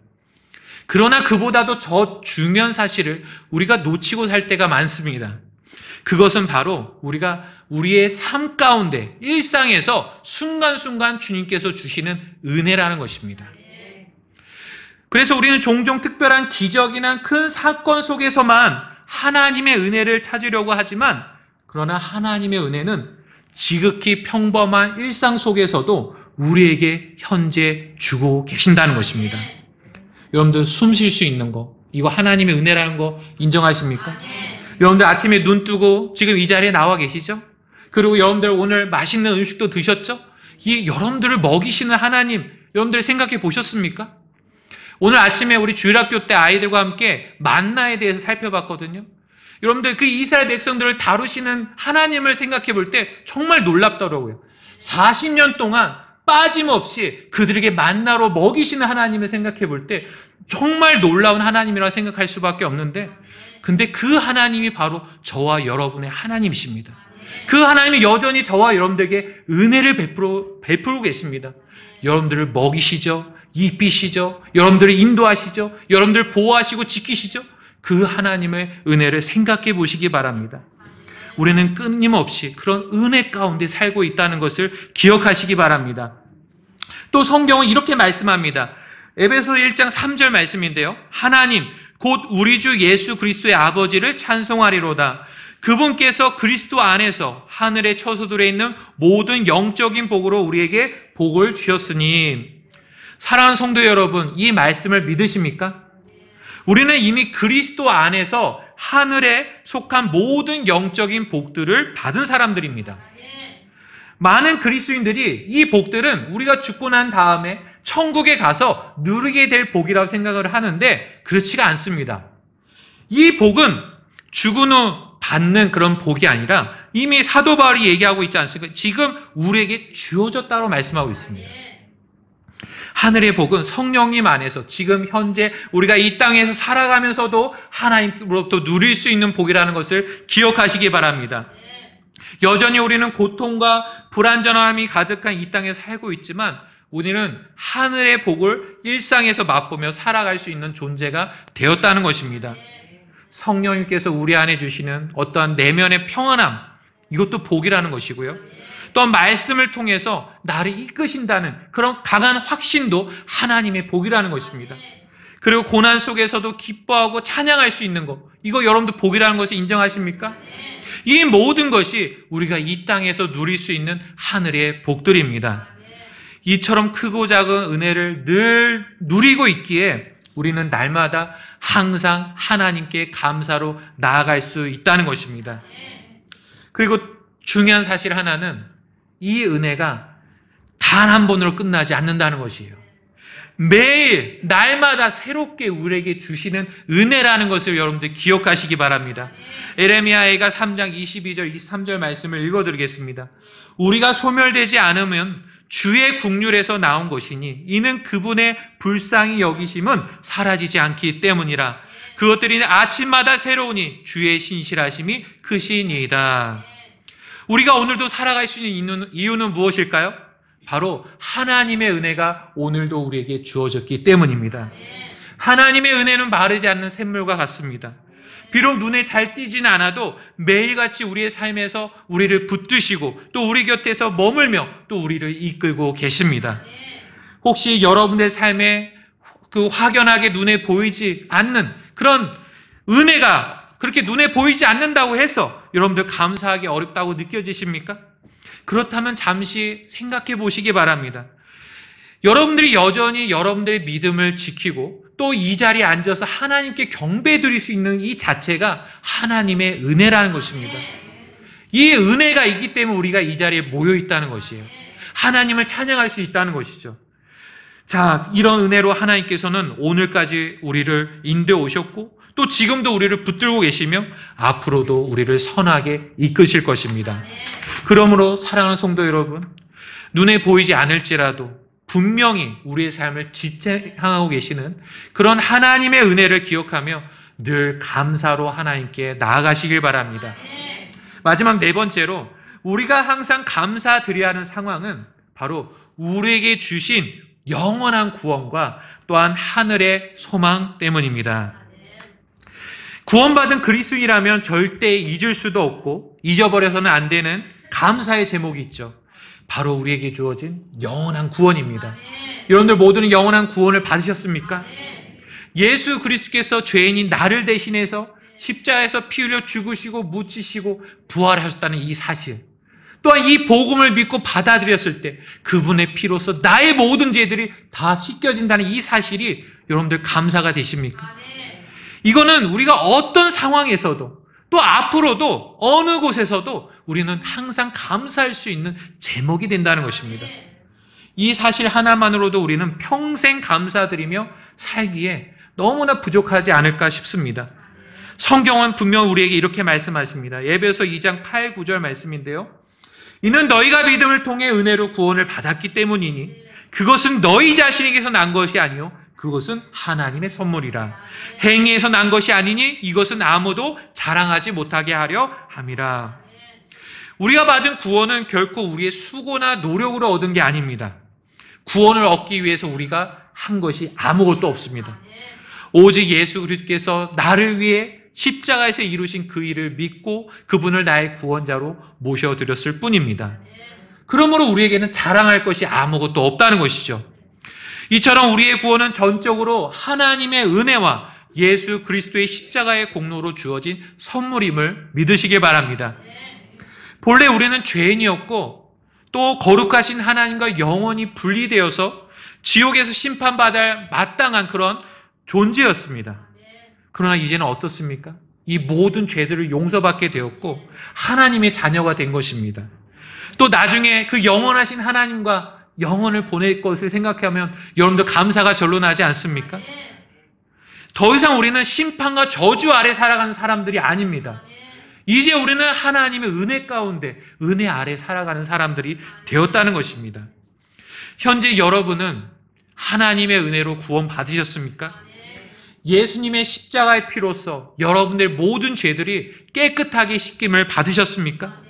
Speaker 1: 그러나 그보다도 더 중요한 사실을 우리가 놓치고 살 때가 많습니다. 그것은 바로 우리가 우리의 삶 가운데 일상에서 순간순간 주님께서 주시는 은혜라는 것입니다. 그래서 우리는 종종 특별한 기적이나 큰 사건 속에서만 하나님의 은혜를 찾으려고 하지만 그러나 하나님의 은혜는 지극히 평범한 일상 속에서도 우리에게 현재 주고 계신다는 것입니다. 여러분들 숨 쉴 수 있는 거, 이거 하나님의 은혜라는 거 인정하십니까? 여러분들 아침에 눈 뜨고 지금 이 자리에 나와 계시죠? 그리고 여러분들 오늘 맛있는 음식도 드셨죠? 이 여러분들을 먹이시는 하나님, 여러분들 생각해 보셨습니까? 오늘 아침에 우리 주일학교 때 아이들과 함께 만나에 대해서 살펴봤거든요. 여러분들 그 이스라엘 백성들을 다루시는 하나님을 생각해 볼 때 정말 놀랍더라고요. 40년 동안 빠짐없이 그들에게 만나로 먹이시는 하나님을 생각해 볼 때 정말 놀라운 하나님이라고 생각할 수밖에 없는데, 근데 그 하나님이 바로 저와 여러분의 하나님이십니다. 그 하나님이 여전히 저와 여러분들에게 은혜를 베풀고 계십니다. 여러분들을 먹이시죠, 입히시죠, 여러분들을 인도하시죠, 여러분들을 보호하시고 지키시죠. 그 하나님의 은혜를 생각해 보시기 바랍니다. 우리는 끊임없이 그런 은혜 가운데 살고 있다는 것을 기억하시기 바랍니다. 또 성경은 이렇게 말씀합니다. 에베소 1장 3절 말씀인데요. 하나님 곧 우리 주 예수 그리스도의 아버지를 찬송하리로다. 그분께서 그리스도 안에서 하늘의 처소들에 있는 모든 영적인 복으로 우리에게 복을 주셨으니. 사랑하는 성도 여러분, 이 말씀을 믿으십니까? 우리는 이미 그리스도 안에서 하늘에 속한 모든 영적인 복들을 받은 사람들입니다. 많은 그리스도인들이 이 복들은 우리가 죽고 난 다음에 천국에 가서 누리게 될 복이라고 생각을 하는데 그렇지가 않습니다. 이 복은 죽은 후 받는 그런 복이 아니라 이미 사도 바울이 얘기하고 있지 않습니까? 지금 우리에게 주어졌다고 말씀하고 있습니다. 하늘의 복은 성령님 안에서 지금 현재 우리가 이 땅에서 살아가면서도 하나님으로부터 누릴 수 있는 복이라는 것을 기억하시기 바랍니다. 여전히 우리는 고통과 불안전함이 가득한 이 땅에 살고 있지만 우리는 하늘의 복을 일상에서 맛보며 살아갈 수 있는 존재가 되었다는 것입니다. 성령님께서 우리 안에 주시는 어떠한 내면의 평안함, 이것도 복이라는 것이고요. 또 말씀을 통해서 나를 이끄신다는 그런 강한 확신도 하나님의 복이라는 것입니다. 그리고 고난 속에서도 기뻐하고 찬양할 수 있는 것, 이거 여러분들 복이라는 것을 인정하십니까? 이 모든 것이 우리가 이 땅에서 누릴 수 있는 하늘의 복들입니다. 이처럼 크고 작은 은혜를 늘 누리고 있기에 우리는 날마다 항상 하나님께 감사로 나아갈 수 있다는 것입니다. 그리고 중요한 사실 하나는 이 은혜가 단 한 번으로 끝나지 않는다는 것이에요. 매일 날마다 새롭게 우리에게 주시는 은혜라는 것을 여러분들 기억하시기 바랍니다. 에레미야가 3장 22절 23절 말씀을 읽어드리겠습니다. 우리가 소멸되지 않으면 주의 국률에서 나온 것이니 이는 그분의 불쌍히 여기심은 사라지지 않기 때문이라. 그것들이 아침마다 새로우니 주의 신실하심이 크시니이다. 우리가 오늘도 살아갈 수 있는 이유는 무엇일까요? 바로 하나님의 은혜가 오늘도 우리에게 주어졌기 때문입니다. 하나님의 은혜는 마르지 않는 샘물과 같습니다. 비록 눈에 잘 띄지는 않아도 매일같이 우리의 삶에서 우리를 붙드시고 또 우리 곁에서 머물며 또 우리를 이끌고 계십니다. 혹시 여러분의 삶에 그 확연하게 눈에 보이지 않는 그런 은혜가 그렇게 눈에 보이지 않는다고 해서 여러분들 감사하기 어렵다고 느껴지십니까? 그렇다면 잠시 생각해 보시기 바랍니다. 여러분들이 여전히 여러분들의 믿음을 지키고 또 이 자리에 앉아서 하나님께 경배 드릴 수 있는 이 자체가 하나님의 은혜라는 것입니다. 이 은혜가 있기 때문에 우리가 이 자리에 모여 있다는 것이에요. 하나님을 찬양할 수 있다는 것이죠. 자, 이런 은혜로 하나님께서는 오늘까지 우리를 인도해 오셨고 또 지금도 우리를 붙들고 계시며 앞으로도 우리를 선하게 이끄실 것입니다. 그러므로 사랑하는 성도 여러분, 눈에 보이지 않을지라도 분명히 우리의 삶을 지탱하고 계시는 그런 하나님의 은혜를 기억하며 늘 감사로 하나님께 나아가시길 바랍니다. 마지막 네 번째로 우리가 항상 감사드려야 하는 상황은 바로 우리에게 주신 영원한 구원과 또한 하늘의 소망 때문입니다. 구원받은 그리스도인이라면 절대 잊을 수도 없고 잊어버려서는 안 되는 감사의 제목이 있죠. 바로 우리에게 주어진 영원한 구원입니다. 여러분들 모두는 영원한 구원을 받으셨습니까? 예수 그리스도께서 죄인인 나를 대신해서 십자가에서 피 흘려 죽으시고 묻히시고 부활하셨다는 이 사실, 또한 이 복음을 믿고 받아들였을 때 그분의 피로서 나의 모든 죄들이 다 씻겨진다는 이 사실이 여러분들 감사가 되십니까? 이거는 우리가 어떤 상황에서도 또 앞으로도 어느 곳에서도 우리는 항상 감사할 수 있는 제목이 된다는 것입니다. 이 사실 하나만으로도 우리는 평생 감사드리며 살기에 너무나 부족하지 않을까 싶습니다. 성경은 분명 우리에게 이렇게 말씀하십니다. 에베소 2장 8, 9절 말씀인데요. 이는 너희가 믿음을 통해 은혜로 구원을 받았기 때문이니 그것은 너희 자신에게서 난 것이 아니요 그것은 하나님의 선물이라. 행위에서 난 것이 아니니 이것은 아무도 자랑하지 못하게 하려 함이라. 우리가 받은 구원은 결코 우리의 수고나 노력으로 얻은 게 아닙니다. 구원을 얻기 위해서 우리가 한 것이 아무것도 없습니다. 오직 예수 그리스도께서 나를 위해 십자가에서 이루신 그 일을 믿고 그분을 나의 구원자로 모셔드렸을 뿐입니다. 그러므로 우리에게는 자랑할 것이 아무것도 없다는 것이죠. 이처럼 우리의 구원은 전적으로 하나님의 은혜와 예수 그리스도의 십자가의 공로로 주어진 선물임을 믿으시기 바랍니다. 본래 우리는 죄인이었고 또 거룩하신 하나님과 영원히 분리되어서 지옥에서 심판받을 마땅한 그런 존재였습니다. 그러나 이제는 어떻습니까? 이 모든 죄들을 용서받게 되었고 하나님의 자녀가 된 것입니다. 또 나중에 그 영원하신 하나님과 영혼을 보낼 것을 생각하면 여러분들 감사가 절로 나지 않습니까? 더 이상 우리는 심판과 저주 아래 살아가는 사람들이 아닙니다. 이제 우리는 하나님의 은혜 가운데 은혜 아래 살아가는 사람들이 되었다는 것입니다. 현재 여러분은 하나님의 은혜로 구원 받으셨습니까? 예수님의 십자가의 피로써 여러분들의 모든 죄들이 깨끗하게 씻김을 받으셨습니까?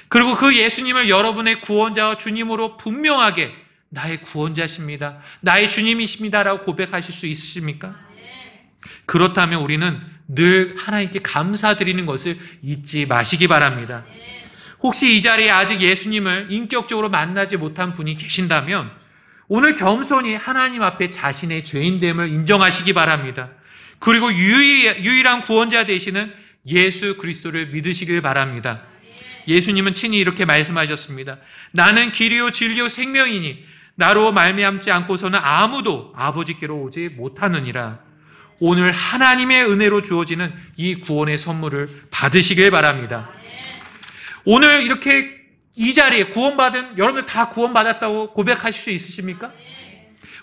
Speaker 1: 그리고 그 예수님을 여러분의 구원자와 주님으로 분명하게 나의 구원자십니다, 나의 주님이십니다라고 고백하실 수 있으십니까? 그렇다면 우리는 늘 하나님께 감사드리는 것을 잊지 마시기 바랍니다. 혹시 이 자리에 아직 예수님을 인격적으로 만나지 못한 분이 계신다면 오늘 겸손히 하나님 앞에 자신의 죄인됨을 인정하시기 바랍니다. 그리고 유일한 구원자 되시는 예수 그리스도를 믿으시길 바랍니다. 예수님은 친히 이렇게 말씀하셨습니다. 나는 길이요 진리요 생명이니 나로 말미암지 않고서는 아무도 아버지께로 오지 못하느니라. 오늘 하나님의 은혜로 주어지는 이 구원의 선물을 받으시길 바랍니다. 오늘 이렇게 이 자리에 구원받은 여러분 다 구원받았다고 고백하실 수 있으십니까?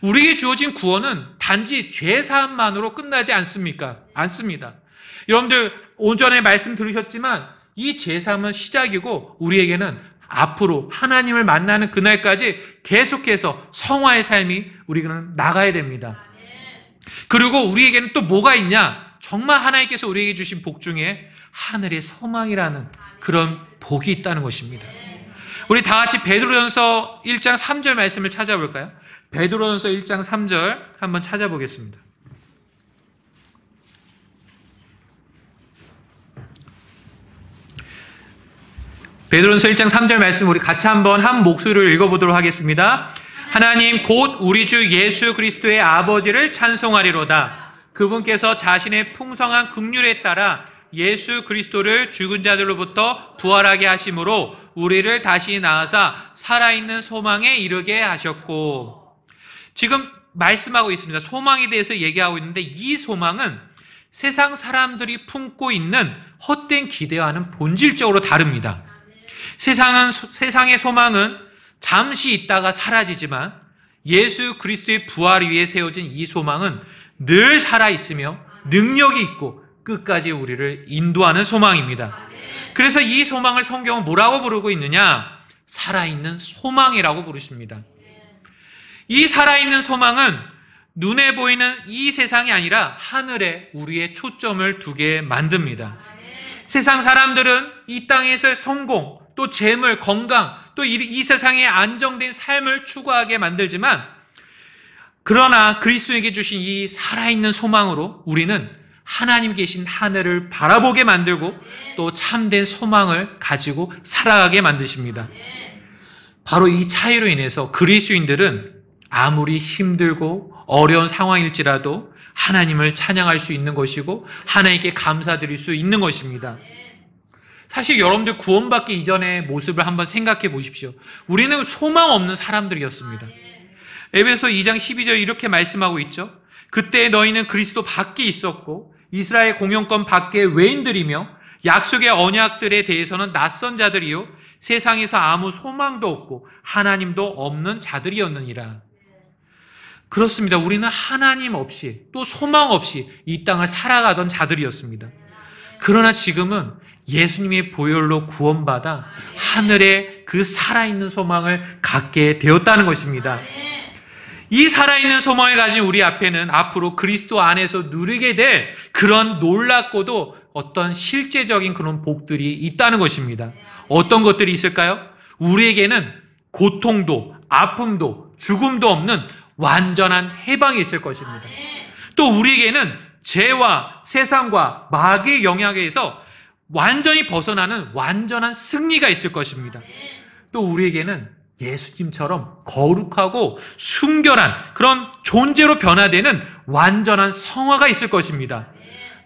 Speaker 1: 우리에게 주어진 구원은 단지 죄사함만으로 끝나지 않습니까? 않습니다. 여러분들 오전에 말씀 들으셨지만 이 죄사함은 시작이고 우리에게는 앞으로 하나님을 만나는 그날까지 계속해서 성화의 삶이 우리는 나가야 됩니다. 그리고 우리에게는 또 뭐가 있냐? 정말 하나님께서 우리에게 주신 복 중에 하늘의 소망이라는 그런 복이 있다는 것입니다. 우리 다 같이 베드로전서 1장 3절 말씀을 찾아볼까요? 베드로전서 1장 3절 한번 찾아보겠습니다. 베드로전서 1장 3절 말씀 우리 같이 한번 한 목소리로 읽어보도록 하겠습니다. 하나님 곧 우리 주 예수 그리스도의 아버지를 찬송하리로다. 그분께서 자신의 풍성한 긍휼에 따라 예수 그리스도를 죽은 자들로부터 부활하게 하심으로 우리를 다시 낳아사 살아있는 소망에 이르게 하셨고. 지금 말씀하고 있습니다. 소망에 대해서 얘기하고 있는데 이 소망은 세상 사람들이 품고 있는 헛된 기대와는 본질적으로 다릅니다. 세상의 소망은 잠시 있다가 사라지지만 예수 그리스도의 부활 위에 세워진 이 소망은 늘 살아있으며 능력이 있고 끝까지 우리를 인도하는 소망입니다. 그래서 이 소망을 성경은 뭐라고 부르고 있느냐? 살아있는 소망이라고 부르십니다. 이 살아있는 소망은 눈에 보이는 이 세상이 아니라 하늘에 우리의 초점을 두게 만듭니다. 세상 사람들은 이 땅에서의 성공, 또 재물, 건강, 또 이 세상의 안정된 삶을 추구하게 만들지만 그러나 그리스도에게 주신 이 살아있는 소망으로 우리는 하나님 계신 하늘을 바라보게 만들고 또 참된 소망을 가지고 살아가게 만드십니다. 바로 이 차이로 인해서 그리스도인들은 아무리 힘들고 어려운 상황일지라도 하나님을 찬양할 수 있는 것이고 하나님께 감사드릴 수 있는 것입니다. 사실 여러분들 구원받기 이전의 모습을 한번 생각해 보십시오. 우리는 소망 없는 사람들이었습니다. 에베소 2장 12절 이렇게 말씀하고 있죠. 그때 너희는 그리스도 밖에 있었고 이스라엘 공용권 밖의 외인들이며 약속의 언약들에 대해서는 낯선 자들이요 세상에서 아무 소망도 없고 하나님도 없는 자들이었느니라. 그렇습니다. 우리는 하나님 없이 또 소망 없이 이 땅을 살아가던 자들이었습니다. 그러나 지금은 예수님의 보혈로 구원받아 하늘에 그 살아있는 소망을 갖게 되었다는 것입니다. 이 살아있는 소망을 가진 우리 앞에는 앞으로 그리스도 안에서 누리게 될 그런 놀랍고도 어떤 실제적인 그런 복들이 있다는 것입니다. 어떤 것들이 있을까요? 우리에게는 고통도 아픔도 죽음도 없는 완전한 해방이 있을 것입니다. 또 우리에게는 죄와 세상과 마귀의 영향에서 완전히 벗어나는 완전한 승리가 있을 것입니다. 또 우리에게는 예수님처럼 거룩하고 순결한 그런 존재로 변화되는 완전한 성화가 있을 것입니다.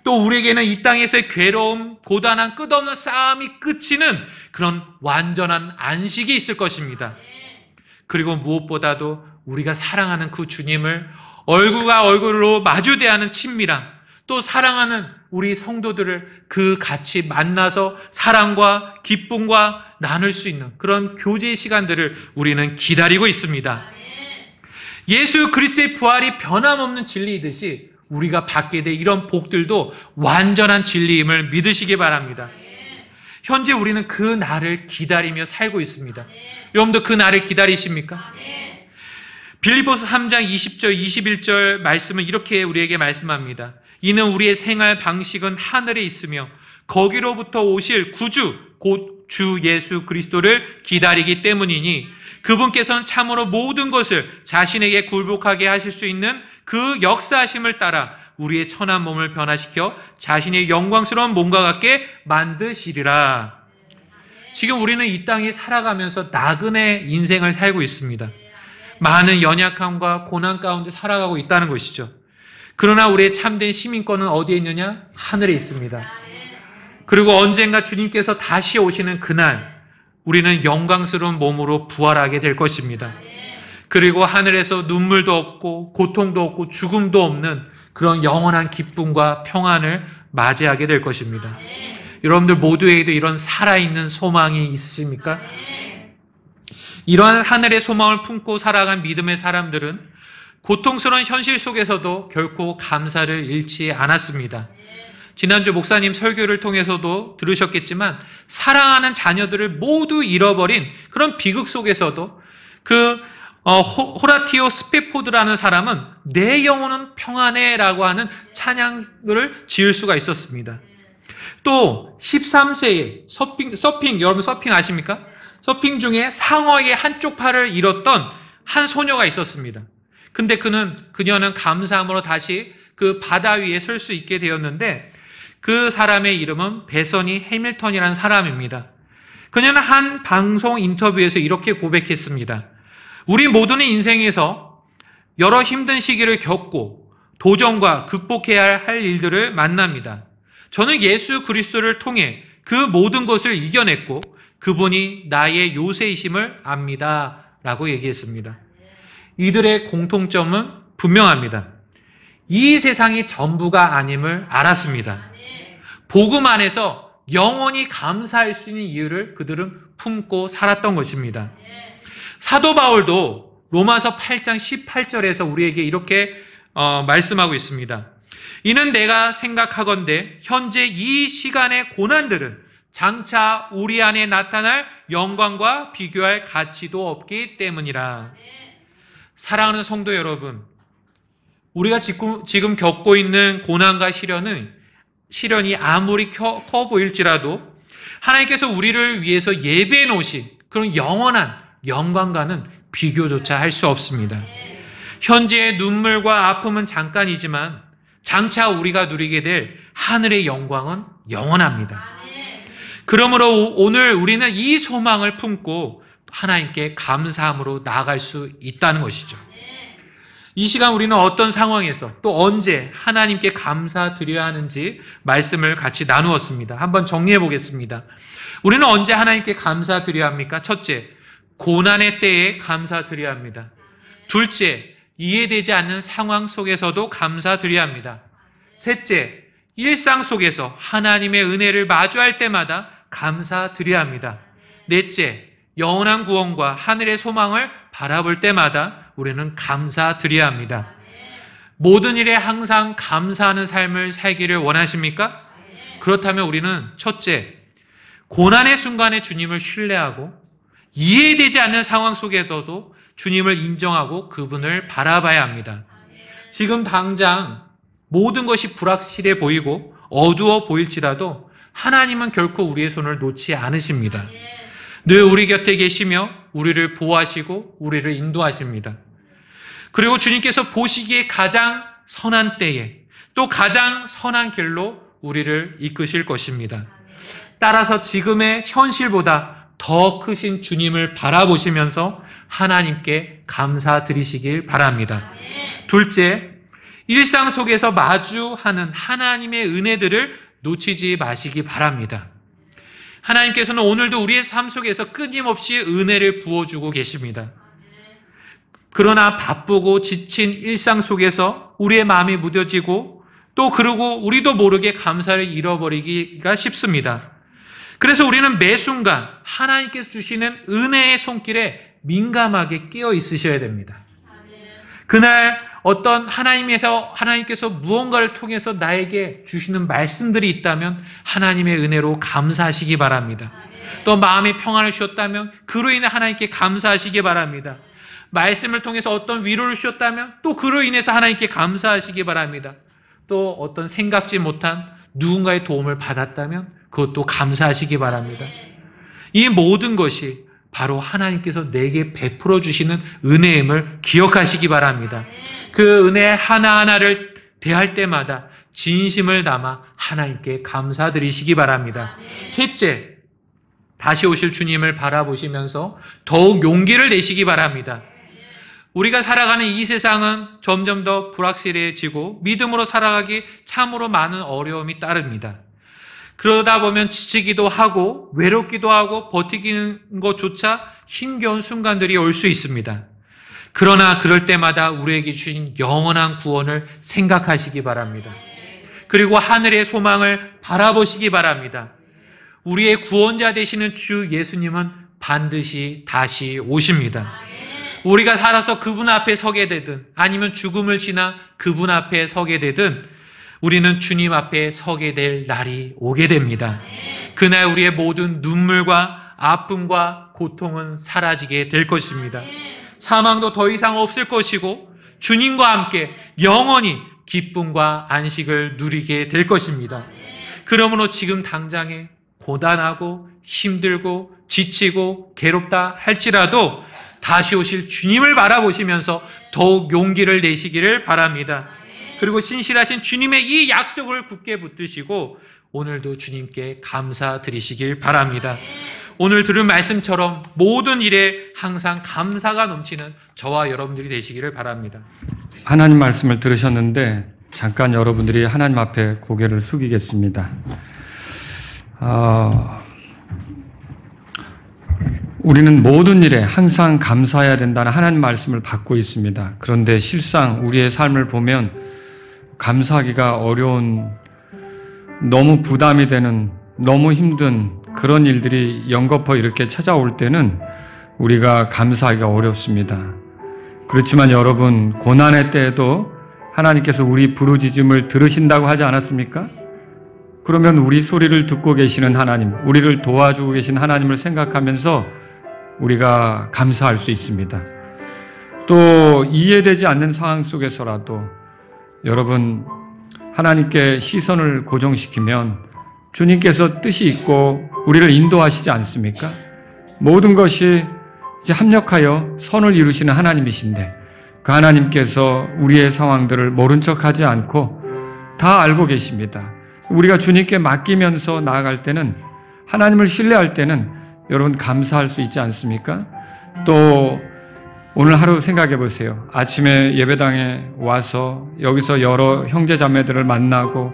Speaker 1: 또 우리에게는 이 땅에서의 괴로움, 고단한 끝없는 싸움이 그치는 그런 완전한 안식이 있을 것입니다. 그리고 무엇보다도 우리가 사랑하는 그 주님을 얼굴과 얼굴로 마주 대하는 친밀함, 또 사랑하는 우리 성도들을 그 같이 만나서 사랑과 기쁨과 나눌 수 있는 그런 교제의 시간들을 우리는 기다리고 있습니다. 예수 그리스도의 부활이 변함없는 진리이듯이 우리가 받게 될 이런 복들도 완전한 진리임을 믿으시기 바랍니다. 현재 우리는 그 날을 기다리며 살고 있습니다. 여러분도 그 날을 기다리십니까? 빌립보서 3장 20절 21절 말씀은 이렇게 우리에게 말씀합니다. 이는 우리의 생활 방식은 하늘에 있으며 거기로부터 오실 구주 곧 주 예수 그리스도를 기다리기 때문이니 그분께서는 참으로 모든 것을 자신에게 굴복하게 하실 수 있는 그 역사하심을 따라 우리의 천한 몸을 변화시켜 자신의 영광스러운 몸과 같게 만드시리라. 지금 우리는 이 땅에 살아가면서 나그네 인생을 살고 있습니다. 많은 연약함과 고난 가운데 살아가고 있다는 것이죠. 그러나 우리의 참된 시민권은 어디에 있느냐? 하늘에 있습니다. 그리고 언젠가 주님께서 다시 오시는 그날 우리는 영광스러운 몸으로 부활하게 될 것입니다. 그리고 하늘에서 눈물도 없고 고통도 없고 죽음도 없는 그런 영원한 기쁨과 평안을 맞이하게 될 것입니다. 여러분들 모두에게도 이런 살아있는 소망이 있으십니까? 이러한 하늘의 소망을 품고 살아간 믿음의 사람들은 고통스러운 현실 속에서도 결코 감사를 잃지 않았습니다. 지난주 목사님 설교를 통해서도 들으셨겠지만 사랑하는 자녀들을 모두 잃어버린 그런 비극 속에서도 그 호라티오 스페포드라는 사람은 내 영혼은 평안해라고 하는 찬양을 지을 수가 있었습니다. 또 13세에 서핑 여러분 서핑 아십니까? 서핑 중에 상어의 한쪽 팔을 잃었던 한 소녀가 있었습니다. 근데 그녀는 감사함으로 다시 그 바다 위에 설 수 있게 되었는데 그 사람의 이름은 베서니 해밀턴이라는 사람입니다. 그녀는 한 방송 인터뷰에서 이렇게 고백했습니다. 우리 모두는 인생에서 여러 힘든 시기를 겪고 도전과 극복해야 할 일들을 만납니다. 저는 예수 그리스도를 통해 그 모든 것을 이겨냈고 그분이 나의 요새이심을 압니다. 라고 얘기했습니다. 이들의 공통점은 분명합니다. 이 세상이 전부가 아님을 알았습니다. 복음 안에서 영원히 감사할 수 있는 이유를 그들은 품고 살았던 것입니다. 사도 바울도 로마서 8장 18절에서 우리에게 이렇게 말씀하고 있습니다. 이는 내가 생각하건대 현재 이 시간의 고난들은 장차 우리 안에 나타날 영광과 비교할 가치도 없기 때문이라. 사랑하는 성도 여러분, 우리가 지금 겪고 있는 고난과 시련이 아무리 커 보일지라도 하나님께서 우리를 위해서 예배해 놓으신 그런 영원한 영광과는 비교조차 할 수 없습니다. 현재의 눈물과 아픔은 잠깐이지만 장차 우리가 누리게 될 하늘의 영광은 영원합니다. 그러므로 오늘 우리는 이 소망을 품고 하나님께 감사함으로 나아갈 수 있다는 것이죠. 이 시간 우리는 어떤 상황에서 또 언제 하나님께 감사드려야 하는지 말씀을 같이 나누었습니다. 한번 정리해 보겠습니다. 우리는 언제 하나님께 감사드려야 합니까? 첫째, 고난의 때에 감사드려야 합니다. 둘째, 이해되지 않는 상황 속에서도 감사드려야 합니다. 셋째, 일상 속에서 하나님의 은혜를 마주할 때마다 감사드려야 합니다. 넷째, 영원한 구원과 하늘의 소망을 바라볼 때마다 우리는 감사드려야 합니다. 모든 일에 항상 감사하는 삶을 살기를 원하십니까? 그렇다면 우리는 첫째, 고난의 순간에 주님을 신뢰하고 이해되지 않는 상황 속에서도 주님을 인정하고 그분을 바라봐야 합니다. 지금 당장 모든 것이 불확실해 보이고 어두워 보일지라도 하나님은 결코 우리의 손을 놓지 않으십니다. 늘 우리 곁에 계시며 우리를 보호하시고 우리를 인도하십니다. 그리고 주님께서 보시기에 가장 선한 때에 또 가장 선한 길로 우리를 이끄실 것입니다. 따라서 지금의 현실보다 더 크신 주님을 바라보시면서 하나님께 감사드리시길 바랍니다. 둘째, 일상 속에서 마주하는 하나님의 은혜들을 놓치지 마시기 바랍니다. 하나님께서는 오늘도 우리의 삶 속에서 끊임없이 은혜를 부어주고 계십니다. 그러나 바쁘고 지친 일상 속에서 우리의 마음이 무뎌지고 또 그러고 우리도 모르게 감사를 잃어버리기가 쉽습니다. 그래서 우리는 매 순간 하나님께서 주시는 은혜의 손길에 민감하게 끼어 있으셔야 됩니다. 그날 어떤 하나님께서 무언가를 통해서 나에게 주시는 말씀들이 있다면 하나님의 은혜로 감사하시기 바랍니다. 또 마음의 평안을 주셨다면 그로 인해 하나님께 감사하시기 바랍니다. 말씀을 통해서 어떤 위로를 주셨다면 또 그로 인해서 하나님께 감사하시기 바랍니다. 또 어떤 생각지 못한 누군가의 도움을 받았다면 그것도 감사하시기 바랍니다. 이 모든 것이 바로 하나님께서 내게 베풀어 주시는 은혜임을 기억하시기 바랍니다. 그 은혜 하나하나를 대할 때마다 진심을 담아 하나님께 감사드리시기 바랍니다. 셋째, 다시 오실 주님을 바라보시면서 더욱 용기를 내시기 바랍니다. 우리가 살아가는 이 세상은 점점 더 불확실해지고 믿음으로 살아가기 참으로 많은 어려움이 따릅니다. 그러다 보면 지치기도 하고 외롭기도 하고 버티기는 것조차 힘겨운 순간들이 올 수 있습니다. 그러나 그럴 때마다 우리에게 주신 영원한 구원을 생각하시기 바랍니다. 그리고 하늘의 소망을 바라보시기 바랍니다. 우리의 구원자 되시는 주 예수님은 반드시 다시 오십니다. 우리가 살아서 그분 앞에 서게 되든 아니면 죽음을 지나 그분 앞에 서게 되든 우리는 주님 앞에 서게 될 날이 오게 됩니다. 그날 우리의 모든 눈물과 아픔과 고통은 사라지게 될 것입니다. 사망도 더 이상 없을 것이고 주님과 함께 영원히 기쁨과 안식을 누리게 될 것입니다. 그러므로 지금 당장에 고단하고 힘들고 지치고 괴롭다 할지라도 다시 오실 주님을 바라보시면서 더욱 용기를 내시기를 바랍니다. 그리고 신실하신 주님의 이 약속을 굳게 붙드시고 오늘도 주님께 감사드리시길 바랍니다. 오늘 들은 말씀처럼 모든 일에 항상 감사가 넘치는 저와 여러분들이 되시기를 바랍니다.
Speaker 2: 하나님 말씀을 들으셨는데 잠깐 여러분들이 하나님 앞에 고개를 숙이겠습니다. 우리는 모든 일에 항상 감사해야 된다는 하나님 말씀을 받고 있습니다. 그런데 실상 우리의 삶을 보면 감사하기가 어려운, 너무 부담이 되는, 너무 힘든 그런 일들이 연거푸 이렇게 찾아올 때는 우리가 감사하기가 어렵습니다. 그렇지만 여러분, 고난의 때에도 하나님께서 우리 부르짖음을 들으신다고 하지 않았습니까? 그러면 우리 소리를 듣고 계시는 하나님, 우리를 도와주고 계신 하나님을 생각하면서 우리가 감사할 수 있습니다. 또 이해되지 않는 상황 속에서라도 여러분, 하나님께 시선을 고정시키면 주님께서 뜻이 있고 우리를 인도하시지 않습니까? 모든 것이 이제 합력하여 선을 이루시는 하나님이신데 그 하나님께서 우리의 상황들을 모른 척하지 않고 다 알고 계십니다. 우리가 주님께 맡기면서 나아갈 때는, 하나님을 신뢰할 때는 여러분 감사할 수 있지 않습니까? 또 오늘 하루 생각해 보세요. 아침에 예배당에 와서 여기서 여러 형제 자매들을 만나고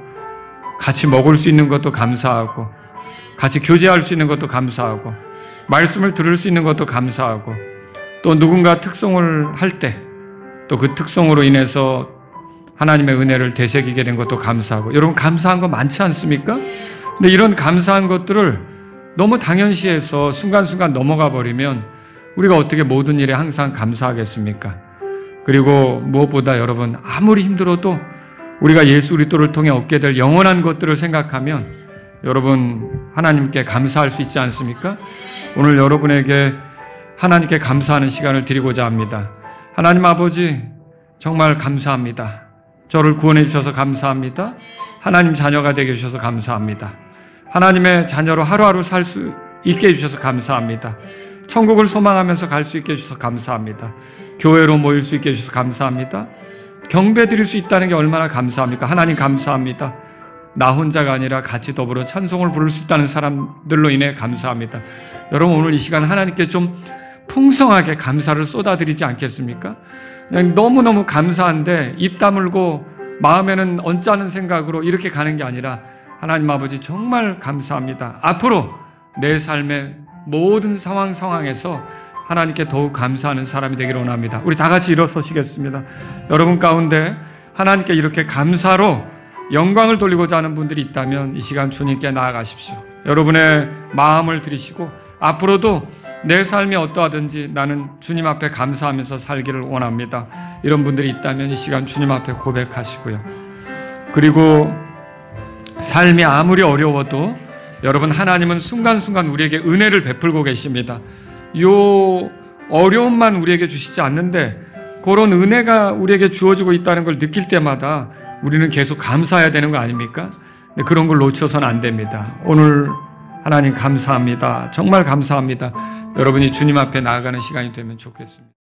Speaker 2: 같이 먹을 수 있는 것도 감사하고 같이 교제할 수 있는 것도 감사하고 말씀을 들을 수 있는 것도 감사하고 또 누군가 특송을 할 때 또 그 특송으로 인해서 하나님의 은혜를 되새기게 된 것도 감사하고 여러분 감사한 거 많지 않습니까? 근데 이런 감사한 것들을 너무 당연시해서 순간순간 넘어가 버리면 우리가 어떻게 모든 일에 항상 감사하겠습니까? 그리고 무엇보다 여러분 아무리 힘들어도 우리가 예수 그리스도를 통해 얻게 될 영원한 것들을 생각하면 여러분 하나님께 감사할 수 있지 않습니까? 오늘 여러분에게 하나님께 감사하는 시간을 드리고자 합니다. 하나님 아버지 정말 감사합니다. 저를 구원해 주셔서 감사합니다. 하나님 자녀가 되게 해주셔서 감사합니다. 하나님의 자녀로 하루하루 살 수 있게 해주셔서 감사합니다. 천국을 소망하면서 갈 수 있게 해주셔서 감사합니다. 교회로 모일 수 있게 해주셔서 감사합니다. 경배 드릴 수 있다는 게 얼마나 감사합니까? 하나님 감사합니다. 나 혼자가 아니라 같이 더불어 찬송을 부를 수 있다는 사람들로 인해 감사합니다. 여러분 오늘 이 시간 하나님께 좀 풍성하게 감사를 쏟아드리지 않겠습니까? 그냥 너무너무 감사한데 입 다물고 마음에는 언짢은 생각으로 이렇게 가는 게 아니라 하나님 아버지 정말 감사합니다. 앞으로 내 삶의 모든 상황에서 하나님께 더욱 감사하는 사람이 되기를 원합니다. 우리 다 같이 일어서시겠습니다. 여러분 가운데 하나님께 이렇게 감사로 영광을 돌리고자 하는 분들이 있다면 이 시간 주님께 나아가십시오. 여러분의 마음을 들이시고 앞으로도 내 삶이 어떠하든지 나는 주님 앞에 감사하면서 살기를 원합니다. 이런 분들이 있다면 이 시간 주님 앞에 고백하시고요. 그리고 삶이 아무리 어려워도 여러분 하나님은 순간순간 우리에게 은혜를 베풀고 계십니다. 요 어려움만 우리에게 주시지 않는데 그런 은혜가 우리에게 주어지고 있다는 걸 느낄 때마다 우리는 계속 감사해야 되는 거 아닙니까? 그런 걸 놓쳐서는 안 됩니다. 오늘 하나님 감사합니다. 정말 감사합니다. 여러분이 주님 앞에 나아가는 시간이 되면 좋겠습니다.